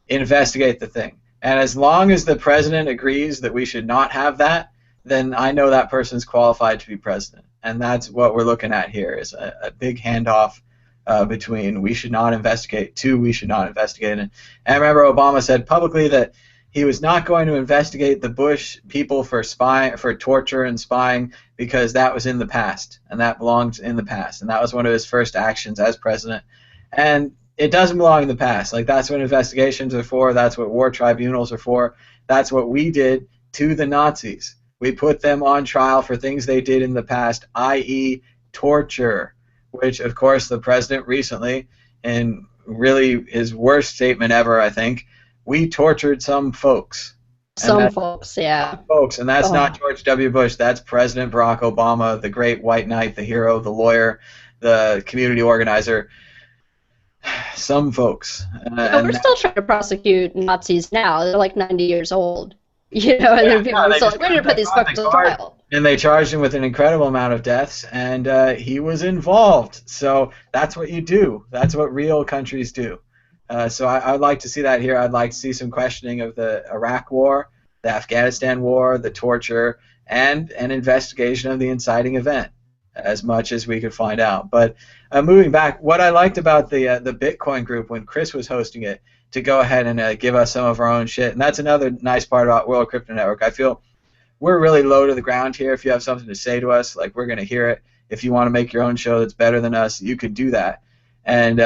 investigate the thing. And as long as the president agrees that we should not have that, then I know that person's qualified to be president. And that's what we're looking at here, is a big handoff between we should not investigate to we should not investigate. And I remember Obama said publicly that he was not going to investigate the Bush people for torture and spying, because that was in the past, and that belongs in the past, and that was one of his first actions as president. And it doesn't belong in the past. Like, that's what investigations are for. That's what war tribunals are for. That's what we did to the Nazis. We put them on trial for things they did in the past, i.e. torture, which, of course, the president recently, in really his worst statement ever, I think, we tortured some folks. Some folks, and that's not George W. Bush. That's President Barack Obama, the great white knight, the hero, the lawyer, the community organizer. Some folks. We're still trying to prosecute Nazis now. They're like 90 years old. And people are still like, we're going to put these fuckers on trial. And they charged him with an incredible amount of deaths, and he was involved. So that's what you do. That's what real countries do. So I'd like to see that here. I'd like to see some questioning of the Iraq War, the Afghanistan War, the torture, and an investigation of the inciting event, as much as we could find out. But moving back, what I liked about the Bitcoin group when Chris was hosting it, to go ahead and give us some of our own shit, and that's another nice part about World Crypto Network. I feel we're really low to the ground here. If you have something to say to us, like, we're going to hear it. If you want to make your own show that's better than us, you could do that. And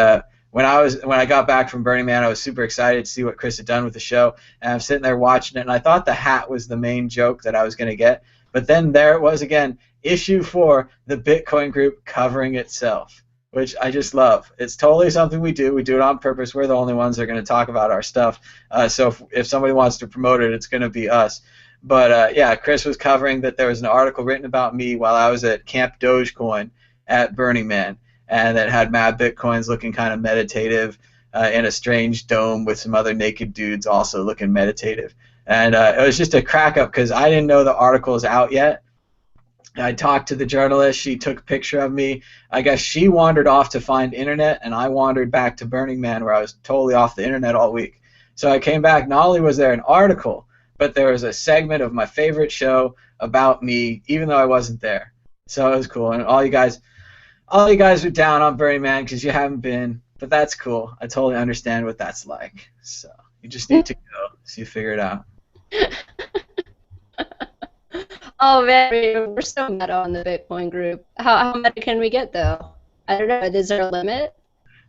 when I got back from Burning Man, I was super excited to see what Chris had done with the show, and I'm sitting there watching it, and I thought the hat was the main joke that I was going to get, but then there it was again, issue 4, the Bitcoin group covering itself, which I just love. It's totally something we do. We do it on purpose. We're the only ones that are going to talk about our stuff, so if somebody wants to promote it, it's going to be us. But yeah, Chris was covering that there was an article written about me while I was at Camp Dogecoin at Burning Man, and that had Mad Bitcoins looking kind of meditative in a strange dome with some other naked dudes also looking meditative. And it was just a crack up because I didn't know the article was out yet. I talked to the journalist. She took a picture of me. I guess she wandered off to find internet, and I wandered back to Burning Man, where I was totally off the internet all week. So I came back. Not only was there an article, but there was a segment of my favorite show about me, even though I wasn't there. So it was cool. And all you guys are down on Burning Man because you haven't been, but that's cool. I totally understand what that's like. So You just need to go, so you figure it out. Oh man, we're so meta on the Bitcoin group. How meta can we get though? I don't know. Is there a limit?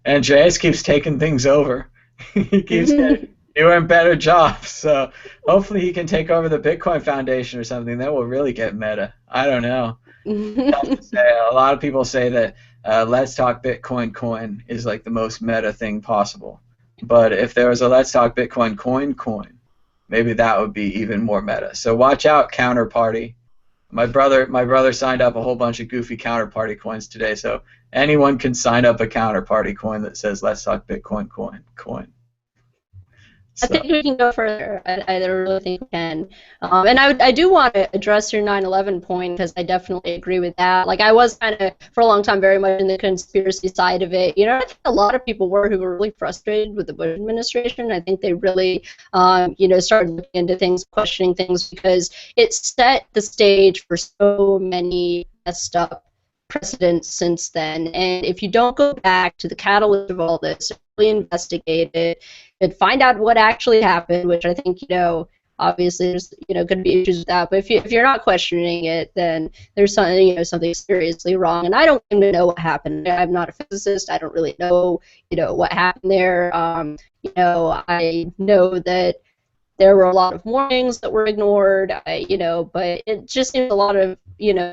And Andreas keeps taking things over. He keeps getting newer and better jobs. So hopefully he can take over the Bitcoin Foundation or something. Then we'll really get meta. I don't know. Tough to say. A lot of people say that Let's Talk Bitcoin coin is like the most meta thing possible. But if there was a Let's Talk Bitcoin coin, maybe that would be even more meta. So watch out, Counterparty. My brother signed up a whole bunch of goofy Counterparty coins today. So anyone can sign up a Counterparty coin that says Let's Talk Bitcoin coin. I So think we can go further. I really think we can. And I do want to address your 9/11 point because I definitely agree with that. Like I was kind of for a long time very much in the conspiracy side of it. I think a lot of people were really frustrated with the Bush administration. I think they really, started looking into things, questioning things because it set the stage for so many messed up precedents since then. And if you don't go back to the catalyst of all this, really investigate it, and find out what actually happened, which I think, obviously there's, going to be issues with that. But if you're not questioning it, then there's something, something seriously wrong. And I don't even know what happened. I'm not a physicist. I don't really know, what happened there. I know that there were a lot of warnings that were ignored, but it just seems a lot of,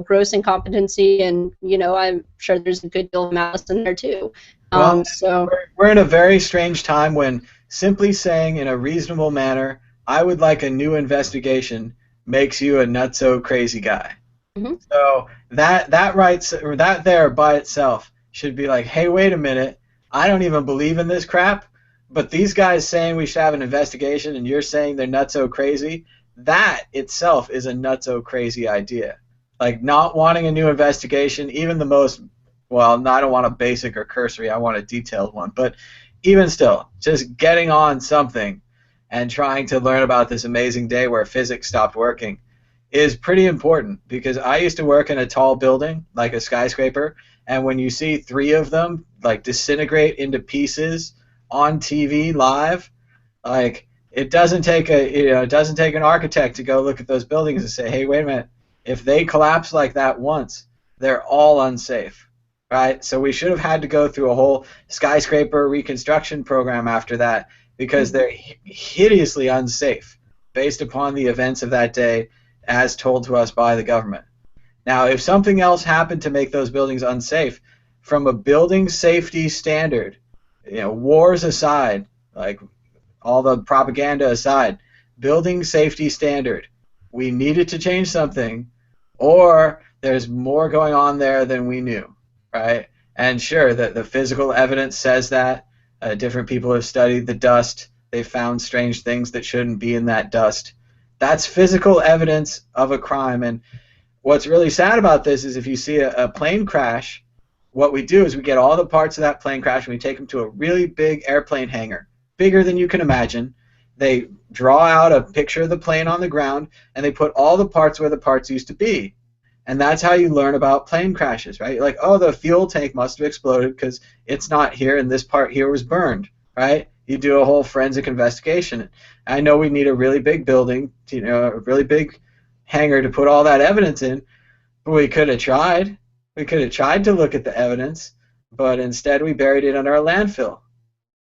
gross incompetency, and, I'm sure there's a good deal of malice in there too. well, So we're in a very strange time when simply saying in a reasonable manner, I would like a new investigation, makes you a nutso crazy guy. mhm. So that there by itself should be like, hey, wait a minute, I don't even believe in this crap, but these guys saying we should have an investigation and you're saying they're nutso crazy, that itself is a nutso crazy idea. Like not wanting a new investigation, even the most, well, no, I don't want a basic or cursory, I want a detailed one, but even still, just getting on something and trying to learn about this amazing day where physics stopped working is pretty important, because I used to work in a tall building, like a skyscraper, and when you see three of them like disintegrate into pieces on TV live, like it doesn't take an architect to go look at those buildings and say, hey, wait a minute, if they collapse like that once, they're all unsafe, right? So we should have had to go through a whole skyscraper reconstruction program after that, because they're hideously unsafe based upon the events of that day as told to us by the government. Now, if something else happened to make those buildings unsafe, from a building safety standard, wars aside, like all the propaganda aside, building safety standard, we needed to change something, or there's more going on there than we knew, right? And sure, the physical evidence says that. Different people have studied the dust. They found strange things that shouldn't be in that dust. That's physical evidence of a crime. And what's really sad about this is if you see a plane crash, what we do is we get all the parts of that plane crash and we take them to a really big airplane hangar, bigger than you can imagine. They draw out a picture of the plane on the ground and they put all the parts where the parts used to be. And that's how you learn about plane crashes, right? Like, oh, the fuel tank must have exploded because it's not here and this part here was burned, right? You do a whole forensic investigation. I know we need a really big building, a really big hangar to put all that evidence in, but we could have tried. We could have tried to look at the evidence, but instead we buried it under a landfill,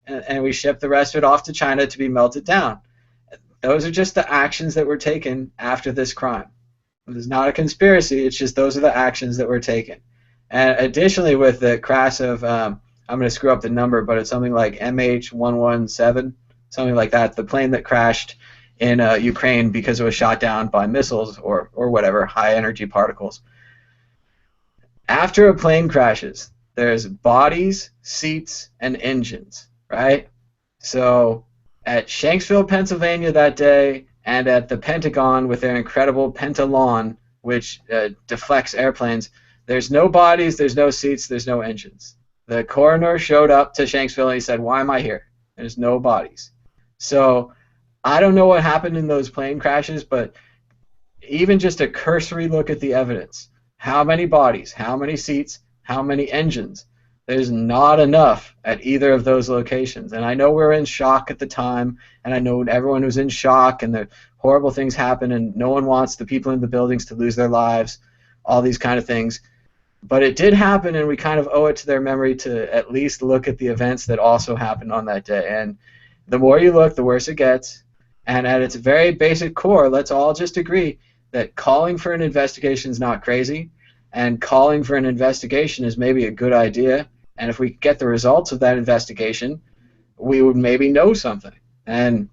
and we shipped the rest of it off to China to be melted down. Those are just the actions that were taken after this crime. It's not a conspiracy, it's just those are the actions that were taken. And additionally, with the crash of, I'm going to screw up the number, but it's something like MH117, something like that, the plane that crashed in Ukraine because it was shot down by missiles or whatever, high energy particles. After a plane crashes, there's bodies, seats, and engines, right? So at Shanksville, Pennsylvania that day, and at the Pentagon with their incredible Pentalon, which deflects airplanes, there's no bodies, there's no seats, there's no engines. The coroner showed up to Shanksville and he said, why am I here? There's no bodies. So I don't know what happened in those plane crashes, but even just a cursory look at the evidence, how many bodies, how many seats, how many engines, There's not enough at either of those locations. And I know we're in shock at the time, and I know everyone was in shock, and the horrible things happen, and no one wants the people in the buildings to lose their lives, all these kind of things. But it did happen, and we kind of owe it to their memory to at least look at the events that also happened on that day. And the more you look, the worse it gets. And at its very basic core, let's all just agree that calling for an investigation is not crazy, and calling for an investigation is maybe a good idea. And if we get the results of that investigation, we would maybe know something. And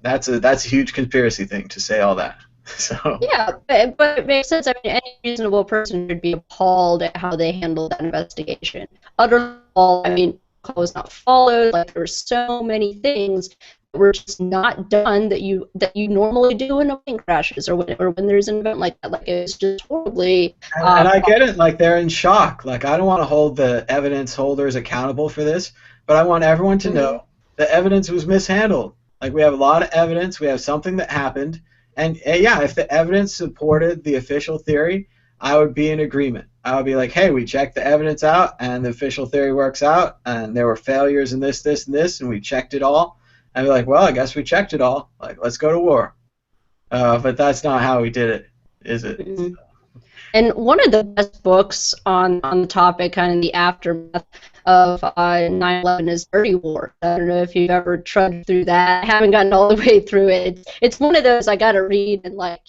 that's a huge conspiracy thing to say all that. So Yeah, but it makes sense. I mean, any reasonable person should be appalled at how they handled that investigation. Utterly appalled. I mean, call was not followed. Like, there were so many things that were just not done that you normally do when a plane crashes or when there's an event like that. Like, it's just totally. And I get it. Like, they're in shock. Like, I don't want to hold the evidence holders accountable for this, but I want everyone to know the evidence was mishandled. Like, we have a lot of evidence. We have something that happened. And yeah, if the evidence supported the official theory, I would be in agreement. I would be like, hey, we checked the evidence out, and the official theory works out, and there were failures in this, this, and this, and we checked it all. I'd be like, well, I guess we checked it all. Like, let's go to war. But that's not how we did it, is it? Mm-hmm. And one of the best books on the topic, kind of the aftermath of 9/11, is Dirty War. I don't know if you've ever trudged through that. I haven't gotten all the way through it. It's one of those I got to read in, like,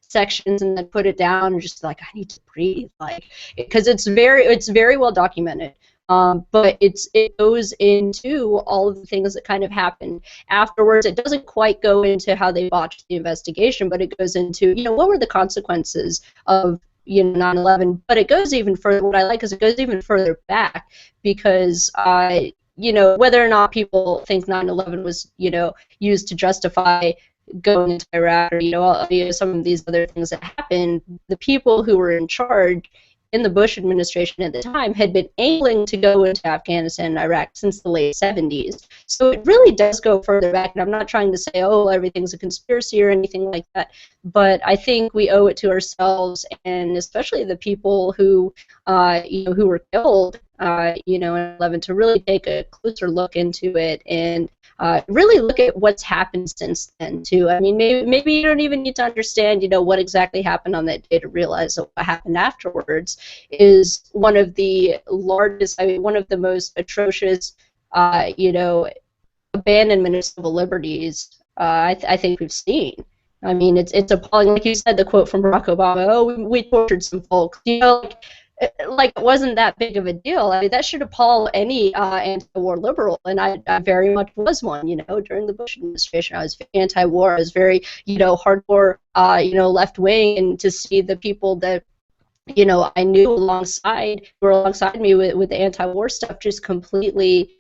sections and then put it down and just like, I need to breathe, like, because it's very well documented. But it goes into all of the things that kind of happened afterwards. It doesn't quite go into how they botched the investigation, but it goes into, what were the consequences of 9/11, but it goes even further. What I like is it goes even further back because, whether or not people think 9/11 was, used to justify going into Iraq or, some of these other things that happened, the people who were in charge in the Bush administration at the time had been angling to go into Afghanistan and Iraq since the late 70s. So it really does go further back, and I'm not trying to say, oh, everything's a conspiracy or anything like that, but I think we owe it to ourselves, and especially the people who, who were killed, in 11, to really take a closer look into it and really look at what's happened since then, too. I mean, maybe you don't even need to understand, what exactly happened on that day to realize that what happened afterwards is one of the largest, one of the most atrocious, abandonment of civil liberties I think we've seen. I mean, it's appalling. Like you said, the quote from Barack Obama, oh, we tortured some folks. Like it wasn't that big of a deal. I mean, that should appall any anti-war liberal, and I very much was one. During the Bush administration, I was anti-war. I was very, hardcore, left-wing, and to see the people that, I knew who were alongside me with the anti-war stuff, just completely,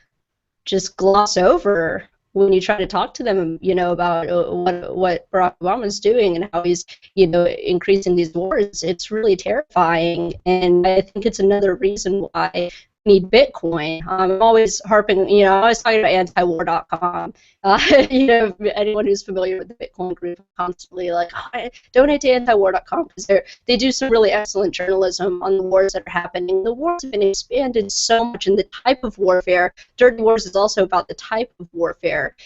just gloss over when you try to talk to them, about what Barack Obama's doing and how he's, increasing these wars. It's really terrifying, and I think it's another reason why we need Bitcoin. I'm always harping, I'm always talking about antiwar.com. Anyone who's familiar with the Bitcoin group, constantly like, oh, donate to antiwar.com because they do some really excellent journalism on the wars that are happening. The wars have been expanded so much in the type of warfare. Dirty Wars is also about the type of warfare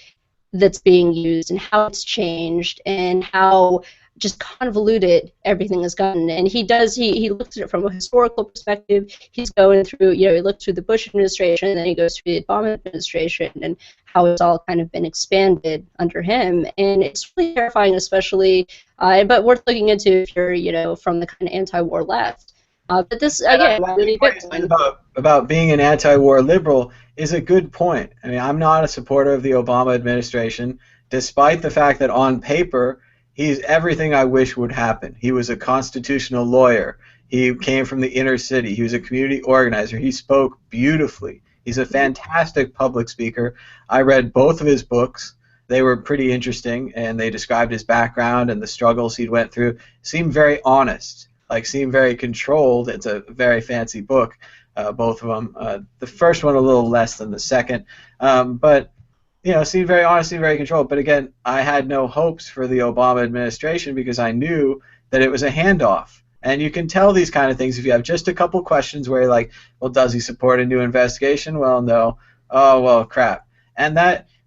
that's being used and how it's changed and how just convoluted everything has gotten. And he looks at it from a historical perspective. He's going through, he looked through the Bush administration, and then he goes through the Obama administration and how it's all kind of been expanded under him. And it's really terrifying, especially, but worth looking into if you're, from the kind of anti-war left. But this, again, really what you said about being an anti-war liberal is a good point. I mean, I'm not a supporter of the Obama administration, despite the fact that on paper, he's everything I wish would happen. He was a constitutional lawyer. He came from the inner city. He was a community organizer. He spoke beautifully. He's a fantastic public speaker. I read both of his books. They were pretty interesting, and they described his background and the struggles he went through. Seemed very honest, seemed very controlled. It's a very fancy book, both of them. The first one a little less than the second, but seemed very honest, seemed very controlled. But again, I had no hopes for the Obama administration because I knew that it was a handoff. And you can tell these kind of things if you have just a couple questions where you're like, well, does he support a new investigation? Well, no. Oh, well, crap. And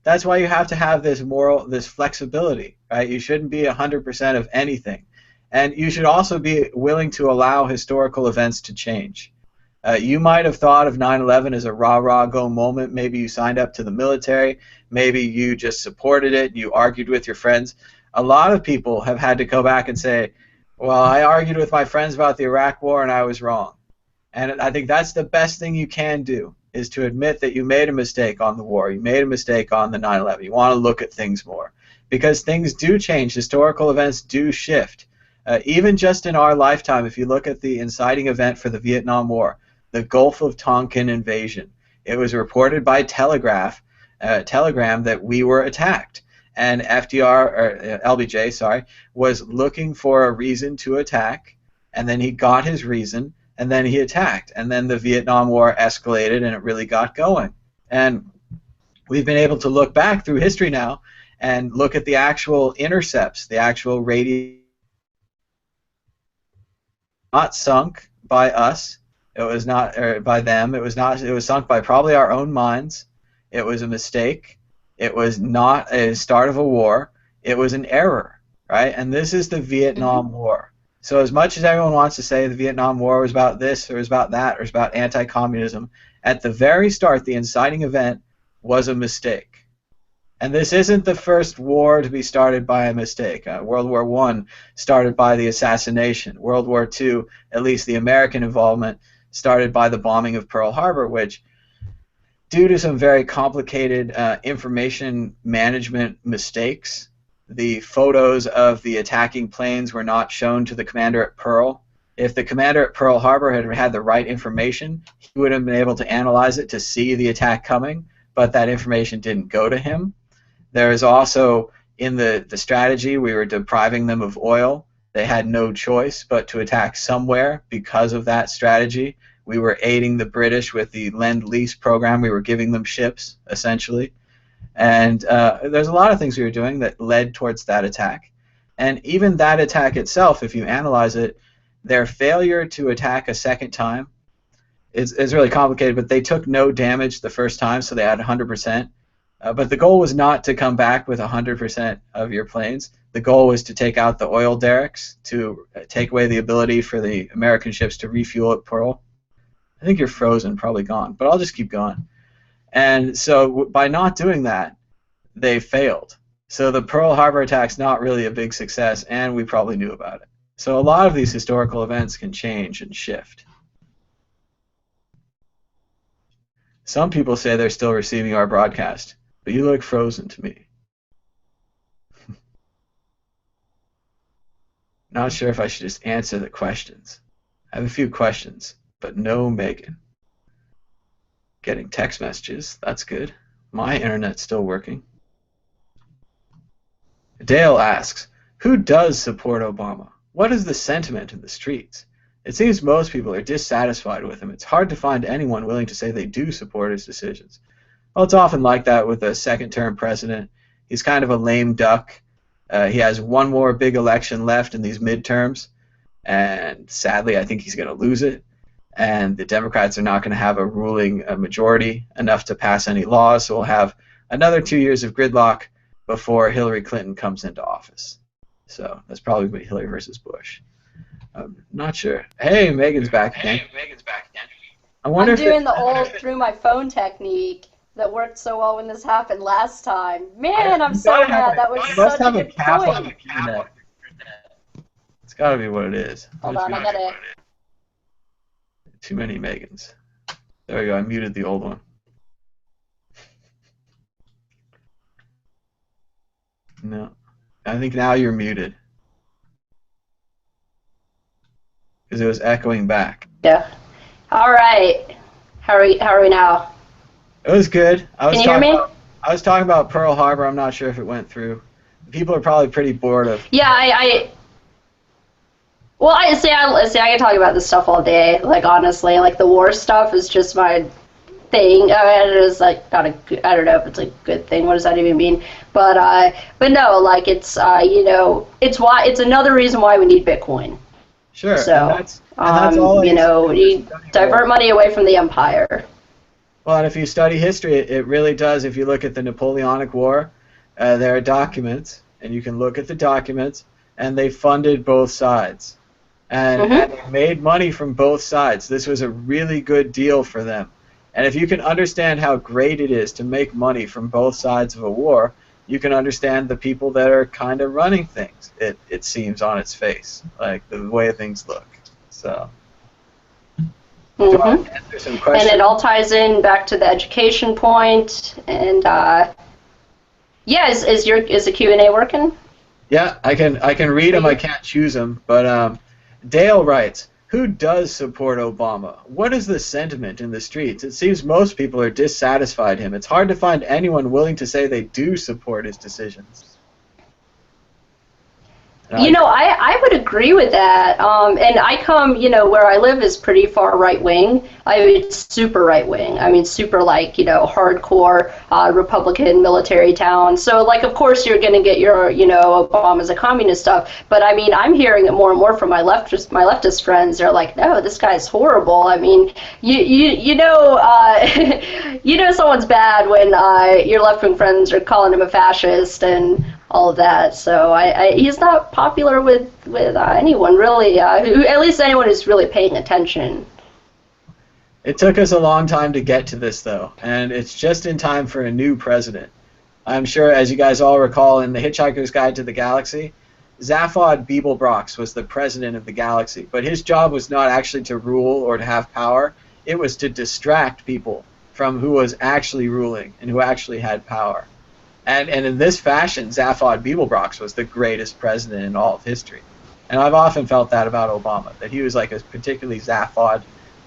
that's why you have to have this flexibility, right? You shouldn't be 100% of anything. And you should also be willing to allow historical events to change. You might have thought of 9/11 as a rah-rah go moment. Maybe you signed up to the military. Maybe you just supported it. You argued with your friends. A lot of people have had to go back and say, well, I argued with my friends about the Iraq War and I was wrong. And I think that's the best thing you can do, is to admit that you made a mistake on the war. You made a mistake on the 9/11. You want to look at things more. Because things do change. Historical events do shift. Even just in our lifetime, if you look at the inciting event for the Vietnam War, the Gulf of Tonkin invasion, it was reported by telegram that we were attacked. And FDR, or LBJ, sorry, was looking for a reason to attack, and then he got his reason, and then he attacked. And then the Vietnam War escalated, and it really got going. And we've been able to look back through history now and look at the actual intercepts, the actual radio, not sunk by us. It was not by them. It was not. It was sunk by probably our own minds. It was a mistake. It was not a start of a war. It was an error, right? And this is the Vietnam War. So as much as everyone wants to say the Vietnam War was about this or was about that or was about anti-communism, at the very start, the inciting event was a mistake. And this isn't the first war to be started by a mistake. World War I started by the assassination. World War II, at least the American involvement, started by the bombing of Pearl Harbor, which, due to some very complicated information management mistakes, the photos of the attacking planes were not shown to the commander at Pearl. If the commander at Pearl Harbor had had the right information, he would have been able to analyze it to see the attack coming, but that information didn't go to him. There is also, in the strategy, we were depriving them of oil. They had no choice but to attack somewhere because of that strategy. We were aiding the British with the Lend-Lease program. We were giving them ships, essentially. And there's a lot of things we were doing that led towards that attack. And even that attack itself, if you analyze it, their failure to attack a second time is really complicated, but they took no damage the first time, so they had 100%. But the goal was not to come back with 100% of your planes. The goal was to take out the oil derricks, to take away the ability for the American ships to refuel at Pearl. I think you're frozen, probably gone, but I'll just keep going. And so by not doing that, they failed. So the Pearl Harbor attack's not really a big success, and we probably knew about it. So a lot of these historical events can change and shift. Some people say they're still receiving our broadcast, but you look frozen to me. Not sure if I should just answer the questions. I have a few questions, but no Megan. Getting text messages, that's good. My internet's still working. Dale asks, who does support Obama? What is the sentiment in the streets? It seems most people are dissatisfied with him. It's hard to find anyone willing to say they do support his decisions. Well, it's often like that with a second-term president. He's kind of a lame duck. He has one more big election left in these midterms, and sadly I think he's going to lose it. And the Democrats are not going to have a ruling majority enough to pass any laws, so we'll have another 2 years of gridlock before Hillary Clinton comes into office. So that's probably going to be Hillary versus Bush. I'm not sure. Hey, Megan's back again. I wonder I'm doing the old through my phone technique that worked so well when this happened last time. Man, I'm so mad. That was such a good point. It's got to be what it is. Hold on, I gotta... Too many Megans. There we go, I muted the old one. No. I think now you're muted. Because it was echoing back. Yeah. Alright. How are we now? It was good. Can you hear me? I was talking about Pearl Harbor. I'm not sure if it went through. People are probably pretty bored of... Yeah, Well, I can talk about this stuff all day. Like, honestly, like the war stuff is just my thing. I mean, it is like not a good, I don't know if it's a good thing. What does that even mean? But no, like it's it's another reason why we need Bitcoin. Sure, So, and that's all I you used to know, do is you study war. divert money away from the empire. Well, and if you study history, it really does. If you look at the Napoleonic War, there are documents, and you can look at the documents, and they funded both sides, and Hmm. they made money from both sides. This was a really good deal for them. And if you can understand how great it is to make money from both sides of a war, you can understand the people that are kind of running things. It seems on its face, like the way things look. So, do you want Hmm. to answer some And it questions? all ties in back to the education point. And yeah, is the Q&A working? Yeah, I can read For them. I you? can't choose them. But Dale writes, "Who does support Obama? What is the sentiment in the streets? It seems most people are dissatisfied him. It's hard to find anyone willing to say they do support his decisions." And I You know, agree. I would agree with that. And I come, you know, where I live is pretty far right wing. I mean, super right wing. I mean, super like, you know, hardcore Republican military town. So, like, of course, you're going to get your, you know, Obama's a communist stuff. But I mean, I'm hearing it more and more from my leftist friends. They're like, no, this guy's horrible. I mean, you know, you know, someone's bad when your left wing friends are calling him a fascist and all of that. So he's not popular with anyone really, who, at least anyone who's really paying attention. It took us a long time to get to this, though, and it's just in time for a new president. I'm sure, as you guys all recall, in The Hitchhiker's Guide to the Galaxy, Zaphod Beeblebrox was the president of the galaxy, but his job was not actually to rule or to have power. It was to distract people from who was actually ruling and who actually had power. And in this fashion, Zaphod Beeblebrox was the greatest president in all of history. And I've often felt that about Obama, that he was like a particularly Zaphod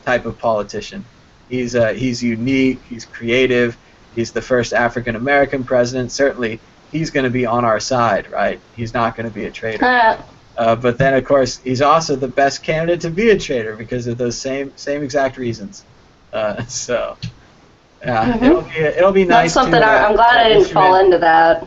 type of politician. He's unique, he's creative, he's the first African American president. Certainly, he's going to be on our side, right? He's not going to be a traitor. Uh, But then, of course, he's also the best candidate to be a traitor because of those same exact reasons. So, yeah, hmm it'll be That's nice something I'm glad to I didn't issue fall in. into that.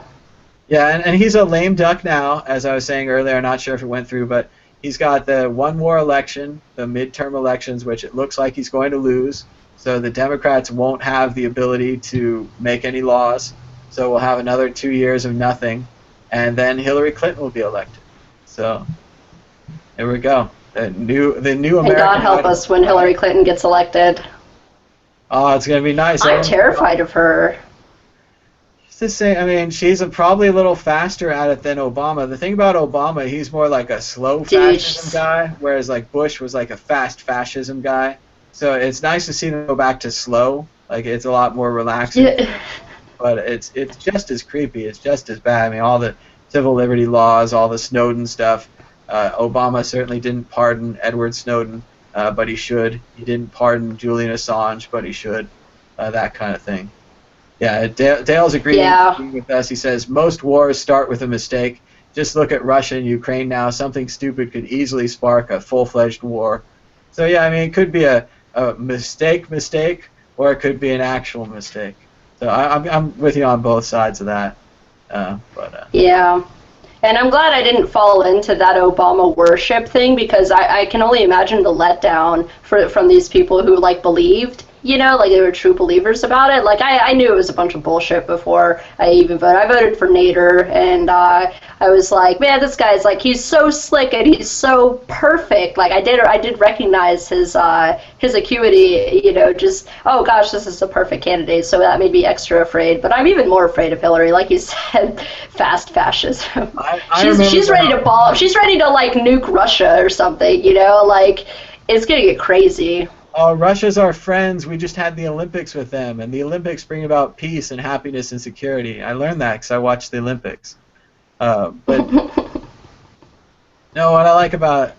Yeah, and he's a lame duck now, as I was saying earlier. I'm not sure if it went through, but he's got the one more election, the midterm elections, which it looks like he's going to lose. So the Democrats won't have the ability to make any laws. So we'll have another 2 years of nothing, and then Hillary Clinton will be elected. So there we go. The new And God American help Idol, us when right? Hillary Clinton gets elected. Oh, it's gonna be nice. I'm terrified of her. It's the same. I mean, she's probably a little faster at it than Obama. The thing about Obama, he's more like a slow Dude, fascism guy, whereas like Bush was like a fast fascism guy. So it's nice to see them go back to slow. Like it's a lot more relaxing, yeah, but it's just as creepy. It's just as bad. I mean, all the civil liberty laws, all the Snowden stuff. Obama certainly didn't pardon Edward Snowden, but he should. He didn't pardon Julian Assange, but he should. That kind of thing. Yeah, Dale's agreeing yeah. with us. He says most wars start with a mistake. Just look at Russia and Ukraine now. Something stupid could easily spark a full-fledged war. So yeah, I mean, it could be a mistake, or it could be an actual mistake. So I'm with you on both sides of that. But Yeah. And I'm glad I didn't fall into that Obama worship thing because I can only imagine the letdown from these people who like believed, you know, like they were true believers about it. Like I knew it was a bunch of bullshit before I even voted. I voted for Nader, and I was like, man, this guy's like he's so slick and he's so perfect. Like I did recognize his acuity, you know, just oh gosh, this is a perfect candidate. So that made me extra afraid. But I'm even more afraid of Hillary, like you said, fast fascism. I She's remember ready to ball. She's ready to like nuke Russia or something. You know, like it's gonna get crazy. oh, Russia's our friends. We just had the Olympics with them, and the Olympics bring about peace and happiness and security. I learned that because I watched the Olympics. But no, what I like about